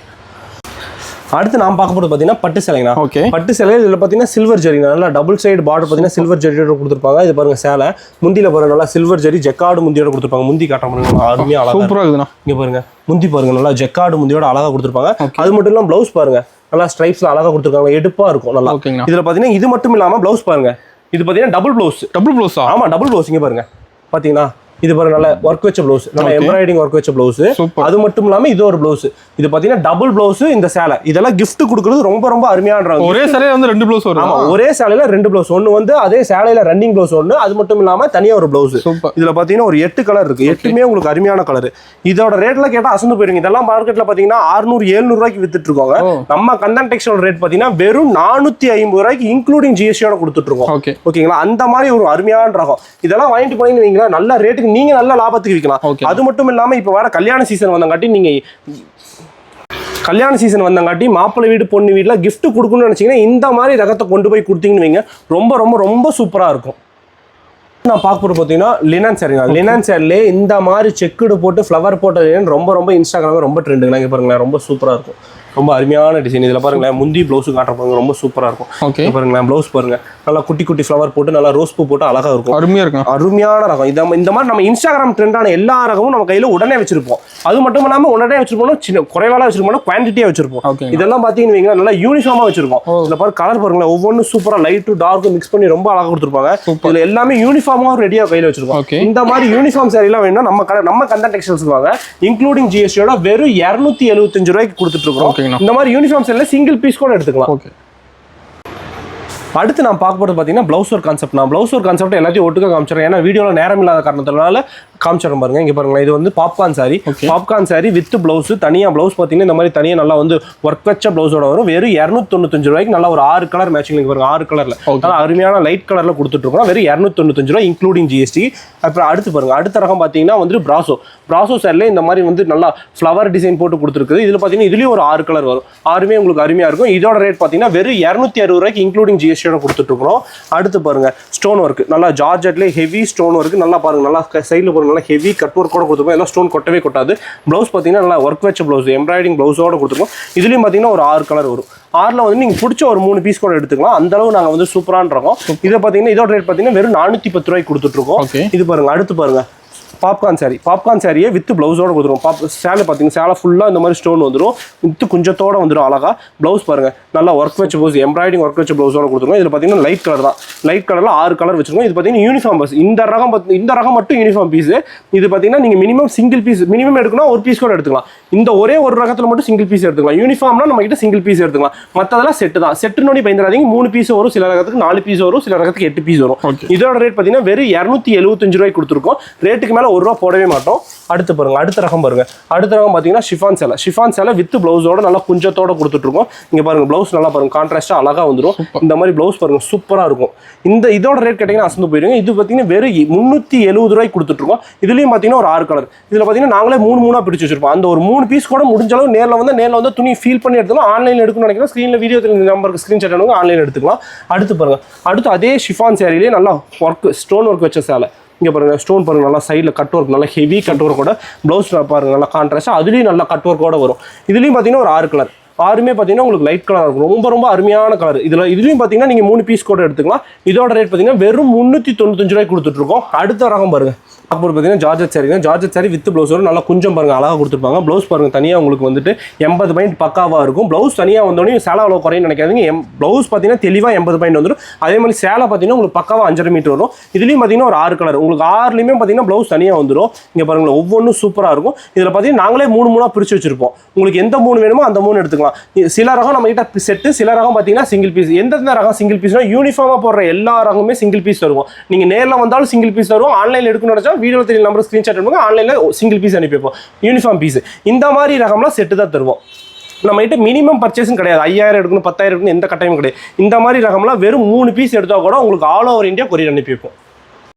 அடுத்து நான் பார்க்க போகிறது பார்த்தீங்கன்னா பட்டு சேலைங்கண்ணா. பட்டு சேலை இதில் பார்த்தீங்கன்னா சில்வர் ஜரி, நல்லா டபுள் சைடு பார்டர் பார்த்தீங்கன்னா சில்வர் ஜரியோட கொடுத்துருப்பாங்க. இது பாருங்க சேலை முந்தியில் பாருங்க நல்லா சில்வர் ஜரி ஜெக்காடு முந்தியோட கொடுத்துருப்பாங்க. முந்தி காட்ட பாருங்க அருமையாக அழகாக சூப்பராக இருக்குதுண்ணா. இங்கே பாருங்க முந்தி பாருங்க நல்லா ஜெக்காடு முந்தியோட அழகாக கொடுத்துருப்பாங்க. அது மட்டும் இல்லாமல் ப்ளவுஸ் பாருங்க நல்லா ஸ்ட்ரைப்ஸ்ல அழகாக கொடுத்துருக்காங்க, எடுப்பாக இருக்கும் நல்லா. இதில் பார்த்தீங்கன்னா இது மட்டும் இல்லாமல் ப்ளவுஸ் பாருங்க, இது பார்த்தீங்கன்னா டபுள் ப்ளவுஸ். ஆமாம், டபுள் ப்ளவுஸ். இங்கே பாருங்க பார்த்தீங்கன்னா இது பாருங்க நல்ல ஒர்க் வச்ச ப்ளவுஸ், நல்ல எம்ப்ராய்டிங் ஒர்க் வச்ச ப்ளவுஸ். அது மட்டும் இல்லாம இது ஒரு ப்ளவுஸ். இது பாத்தீங்கன்னா டபுள் ப்ளவுஸ். இந்த சேலை இதெல்லாம் gift கொடுக்கிறது ரொம்ப ரொம்ப அருமையான. ஒரே சேலையில வந்து 2 ப்ளவுஸ் வரும். ஆமா, ஒரே சேலையில 2 ப்ளவுஸ். ஒன்னு வந்து அதே சேலையில ரன்னிங் ப்ளவுஸ் ஒன்னு, அது மட்டும் இல்லாம தனியா ஒரு ப்ளவுஸ். இதுல பாத்தீங்கன்னா ஒரு 8 கலர் இருக்கு. 8மே உங்களுக்கு அருமையான கலர். இதோட ரேட்ல கேட்டா அசந்து போயிருங்க. இதெல்லாம் மார்க்கெட்ல பாத்தீங்கன்னா 600-700 ரூபாய்க்கு வித்துட்டு இருக்காங்க. நம்ம கந்தன் டெக்ஸ்டைல் ரேட் பாத்தீங்கன்னா வெறும் 450 ரூபாய்க்கு இன்க்ளூடிங் ஜிஎஸ்டியோட கொடுத்துட்டு இருக்கோம். ஓகேங்களா? அந்த மாதிரி ஒரு அருமையான ரகம். இதெல்லாம் வாங்கிட்டு போனீங்கன்னு வைங்களா, நல்ல ரேட்டுக்கு நீங்க நல்ல லாபத்துக்கு விற்கலாம். அது மட்டும் இல்லாம இப்ப வர கல்யாண சீசன் வந்தங்காட்டி நீங்க மாப்பிள்ளை வீடு பொண்ணு வீட்டுல கிஃப்ட் கொடுக்கணும்னு நினைச்சீங்கன்னா இந்த மாதிரி ரகத்தை கொண்டு போய் கொடுத்தீங்கன்னு வைங்க, ரொம்ப ரொம்ப ரொம்ப சூப்பரா இருக்கும். நான் பார்க்க போகிறது பார்த்தீங்கன்னா லினன் சேரீங்க. லினன் சேரிலே இந்த மாதிரி செக்குடு போட்டு ஃப்ளவர் போட்டது ரொம்ப ரொம்ப இன்ஸ்டாகிராமில் ரொம்ப ட்ரெண்டுங்க. இங்கே பாருங்களேன் ரொம்ப சூப்பராக இருக்கும், ரொம்ப அருமையான டிசைன். இதில் பாருங்களேன் முந்தி ப்ளவுஸு காட்டுறப்பாங்க, ரொம்ப சூப்பராக இருக்கும். ஓகே, பாருங்களேன் ப்ளவுஸ் பாருங்க நல்லா குட்டி குட்டி ஃப்ளவர் போட்டு நல்லா ரோஸ் பூ போட்டு அழகாக இருக்கும், அருமையாக இருக்கும், அருமையான ரகம். இந்த மாதிரி நம்ம இன்ஸ்டாகிராம் ட்ரெண்டான எல்லா ரகமும் நம்ம கையில் உடனே வச்சிருப்போம். அது மட்டும் இல்லாமல் உடனே வச்சிருப்போம், சின்ன குறைவாக வச்சிருப்போம், குவான்டிட்டியாக வச்சிருப்போம். இதெல்லாம் பார்த்தீங்கன்னு வைங்க நல்லா யூனிஃபார்மாக வச்சிருக்கோம். இதில் பாருங்க கலர் பாருங்களேன் ஒவ்வொன்றும் சூப்பராக லைட்டு டார்க்கு மிக்ஸ் பண்ணி ரொம்ப அழகாக கொடுத்துருப்பாங்க. இதில் எல்லாமே யூனிஃபார்மாக ரெடியாக கையில் வச்சிருக்கோம். இந்த மாதிரி யூனிஃபார்ம் சாரிலாம் வேணும்னா நம்ம கந்தன் டெக்ஸ்டைல்ஸ் வாங்க, இன்க்ளூடிங் ஜிஎஸ்டியோட வெறும் 275 ரூபாய்க்கு கொடுத்துட்டு இருக்கோம். இந்த மாதிரி யூனிஃபார்ம் செல்ல சிங்கிள் பீஸ் கூட எடுத்துக்கலாம். ஓகே. அடுத்து நான் பார்க்க போகிறது பார்த்தீங்கன்னா ப்ளவுஸ் ஒர்க் கான்செப்ட். நான் ப்ளவுஸ் ஒர்க் கான்செப்ட் எல்லாத்தையும் ஒட்டுக்க காமிச்சிடுறேன், ஏன்னா வீடியோவில் நேரம் இல்லாத காரணத்தினால காமிச்சிடும் பாருங்க. இங்க பாருங்க, இது வந்து popcorn sorry. Popcorn sorry with blouse. தனியா பிளவுஸ் பாத்தீங்கன்னா இந்த மாதிரி தனியா நல்லா வந்து ஒர்க் வச்ச பிளவுஸோட வரும். வெறும் 295 ரூபாய்க்கு நல்லா ஒரு 6 கலர் மேட்சிங் பாருங்க. 6 கலர்ல நல்லா அருமையான லைட் கலர்ல கொடுத்துட்டு இருக்கோம். வெறும் 295 ரூபாய் இன்க்ளூடிங் ஜிஎஸ்டி. அப்புறம் அடுத்து பாருங்க, அடுத்த ரகம் பாத்தீங்கன்னா வந்து பிராசோ சாரில இந்த மாதிரி வந்து நல்லா ஃப்ளவர் டிசைன் போட்டு கொடுத்துருக்குது. இதுல பாத்தீங்கன்னா இதுலயும் ஒரு 6 கலர் வரும். 6மே உங்களுக்கு அருமையா இருக்கும். இதோட ரேட் பாத்தீங்கன்னா வெறும் 260 ரூபாய்க்கு இன்க்ளூடிங் ஜிஎஸ்டியோட கொடுத்துட்டு இருக்கோம். அடுத்து பாருங்க, ஸ்டோன் ஒர்க் நல்லா ஜார்ஜெட்ல ஹெவி ஸ்டோன் ஒர்க் நல்லா பாருங்க. நல்லா சைடுல பாருங்க, நல்லா ஹெவி கட் ஒர்க் கூட கொடுத்துருக்கோம். எல்லாம் ஸ்டோன் கொட்டவே கொட்டாது. பிளவுஸ் பாத்தீங்கன்னா நல்லா ஒர்க் வச்ச பிளவுஸ், எம்ப்ராய்டிங் பிளவுஸோட கொடுத்துருக்கோம். இதுலயும் பாத்தீங்கன்னா ஒரு 6 கலர் வரும். 6ல வந்து நீங்க பிடிச்ச ஒரு 3 பீஸ் கூட எடுத்துக்கலாம். அந்த அளவு நாங்க வந்து சூப்பரான இருக்கோம். இதை பாத்தீங்கன்னா இதோட ரேட் பாத்தீங்கன்னா வெறும் 410 ரூபாய்க்கு கொடுத்துட்டு இருக்கோம். இது பாருங்க, அடுத்து பாருங்க பாப்கார்ன் சாரியே வித் பிளவுஸோட கொடுத்துரும். சேலை பார்த்தீங்கன்னா சேலை ஃபுல்லாக இந்த மாதிரி ஸ்டோன் வந்துடும். வித் குஞ்சத்தோட வந்துடும் அழகா. பிளவுஸ் பாருங்க, நல்லா ஒர்க் வச்ச பிளவுஸ், எம்ப்ராய்டிங் ஒர்க் வச்ச பிளவுஸோட கொடுத்துருவோம். இதில் பார்த்தீங்கன்னா லைட் கலர் தான். லைட் கலரில் 6 கலர் வச்சிருக்கோம். இது பார்த்தீங்கன்னா யூனிஃபார்ம் பஸ். இந்த ரகம் மட்டும் யூனிஃபார்ம் பீஸ். இது பார்த்தீங்கன்னா நீங்கள் மினிமம் சிங்கிள் பீஸ் மினிமம் எடுக்கணும். ஒரு பீஸ் கூட எடுத்துக்கலாம். இந்த ஒரே ஒரு ரகத்தில் மட்டும் சிங்கிள் பீஸ் எடுத்துக்கலாம். யூனிஃபார்ம்னா நம்ம கிட்ட சிங்கிள் பீஸ் எடுத்துக்கலாம். மற்றதெல்லாம் செட்டு தான். செட்டுனோடி பயந்துடாதீங்க. 3 பீஸ் வரும், சில ரகத்துக்கு 4 பீஸ் வரும், சில ரகத்துக்கு 8 பீஸ் வரும். இதோட ரேட் பார்த்தீங்கன்னா வெறும் 275 ரூபாய்க்கு கொடுத்துருக்கோம். ரேட்டுக்கு மேலே 1 ரூபா போடவே மாட்டோம். அடுத்து பாருங்க, அடுத்த ரகம் பாத்தீங்கன்னா ஷிஃபான் சேலை வித் பிளவுஸோட நல்லா குஞ்சத்தோட கொடுத்துட்டு இருக்கோம். இங்க பாருங்க, பிளவுஸ் நல்லா பாருங்க, கான்ட்ராஸ்டா அழகா வந்துடும். இந்த மாதிரி பிளவுஸ் பாருங்க, சூப்பரா இருக்கும். இதோட ரேட் கேட்டீங்கன்னா அசந்து போயிருங்க. இது பாத்தீங்கன்னா வெறும் 370 ரூபாய்க்கு கொடுத்துட்டு இருக்கோம். இதுலயும் பாத்தீங்கன்னா ஒரு 6 கலர். இதுல பாத்தீங்கன்னா நாங்களே 3 பிரிச்சு வச்சிருப்போம். அந்த ஒரு 3 பீஸ் கூட முடிஞ்ச அளவு நேரில் வந்து துணி ஃபீல் பண்ணி எடுத்துக்கலாம். ஆன்லைன்ல எடுக்கணும்னு நினைக்கிறேன், ஸ்கிரீன்ல வீடியோ நம்பருக்கு ஸ்கிரீன்ஷாட் எடுங்க, ஆன்லைன் எடுத்துக்கலாம். அடுத்து பாருங்க, அடுத்து அதே ஷிஃபான் சேரிலேயே நல்லா ஒர்க் ஸ்டோன் ஒர்க் வச்ச சேலை. இங்கே பாருங்க, ஸ்டோன் பாருங்க, நல்லா சைடில் கட் ஒர்க், நல்லா ஹெவி கட் ஒர்க்கோட பிளவுஸ் பாருங்க, நல்லா கான்ட்ராஸ்டாக அதுலேயும் நல்லா கட் ஒர்க்கோட வரும். இதுலேயும் பார்த்தீங்கன்னா ஒரு 6 கலர். 6மே பார்த்தீங்கன்னா உங்களுக்கு லைட் கலர் இருக்கும். ரொம்ப அருமையான கலர். இதுலையும் பார்த்தீங்கன்னா நீங்கள் 3 பீஸ் கூட எடுத்துக்கலாம். இதோட ரேட் பார்த்தீங்கன்னா வெறும் 395 ரூபாய்க்கு கொடுத்துட்ருக்கோம். அடுத்த ரகம் பாருங்க, அப்புறம் பார்த்தீங்கன்னா ஜார்ஜெட் சாரி வித் பிளவுஸோட நல்லா கொஞ்சம் பாருங்க அழகாக கொடுத்துருப்பாங்க. பிளவுஸ் பாருங்க, தனியாக உங்களுக்கு வந்துட்டு 80 பாயிண்ட் பக்காவாக இருக்கும். பிளவுஸ் தனியாக வந்தோடனே சேலை அவ்வளோ குறையும் நினைக்காதீங்க. பிளவுஸ் பார்த்தீங்கன்னா தெளிவாக 80 பாயிண்ட் வந்துடும். அதே மாதிரி சேலை பார்த்தீங்கன்னா உங்களுக்கு பக்காவாக 5.5 மீட்டர் வரும். இதுலேயும் பார்த்தீங்கன்னா ஒரு 6 கலர். உங்களுக்கு 6லையுமே பார்த்தீங்கன்னா பிளவுஸ் தனியாக வந்துடும். இங்கே பாருங்க, ஒவ்வொன்றும் சூப்பராக இருக்கும். இதில் பார்த்தீங்கன்னா நாங்களே 3 பிரித்து வச்சிருப்போம். உங்களுக்கு எந்த 3 வேணுமோ அந்த 3 எடுத்துக்கலாம். சில ரகம் நம்ம கிட்ட செட்டு, சில ரகம் பார்த்தீங்கன்னா சிங்கிள் பீஸ். எந்தெந்த ரகம் சிங்கிள் பீஸ்னா யூனிஃபார்மாக போடுற எல்லா ரகமுமே சிங்கிள் பீஸ் தருவோம். நீங்கள் நேரில் வந்தாலும் சிங்கிள் பீஸ் தருவோம். ஆன்லைனில் எடுக்கணும்னு நினச்சா வீடியோ தெரியல நம்பர் ஸ்கிரீன்ஷாட் எடுங்க, ஆன்லைனில் சிங்கிள் பீஸ் அனுப்பி வைப்போம். யூனிஃபார்ம் பீஸ் இந்த மாதிரி ரகம்லாம் செட்டு தான் தருவோம். நம்ம கிட்ட மினிமம் பர்ச்சேஸும் கிடையாது. 5000 எடுக்கணும், 10,000 எடுக்கணும், எந்த கட்டாயமும் கிடையாது. இந்த மாதிரி ரகம்லாம் வெறும் 3 பீஸ் எடுத்தால் கூட உங்களுக்கு ஆல் ஓவர் இந்தியா கொரியர் அனுப்பி வைப்போம்.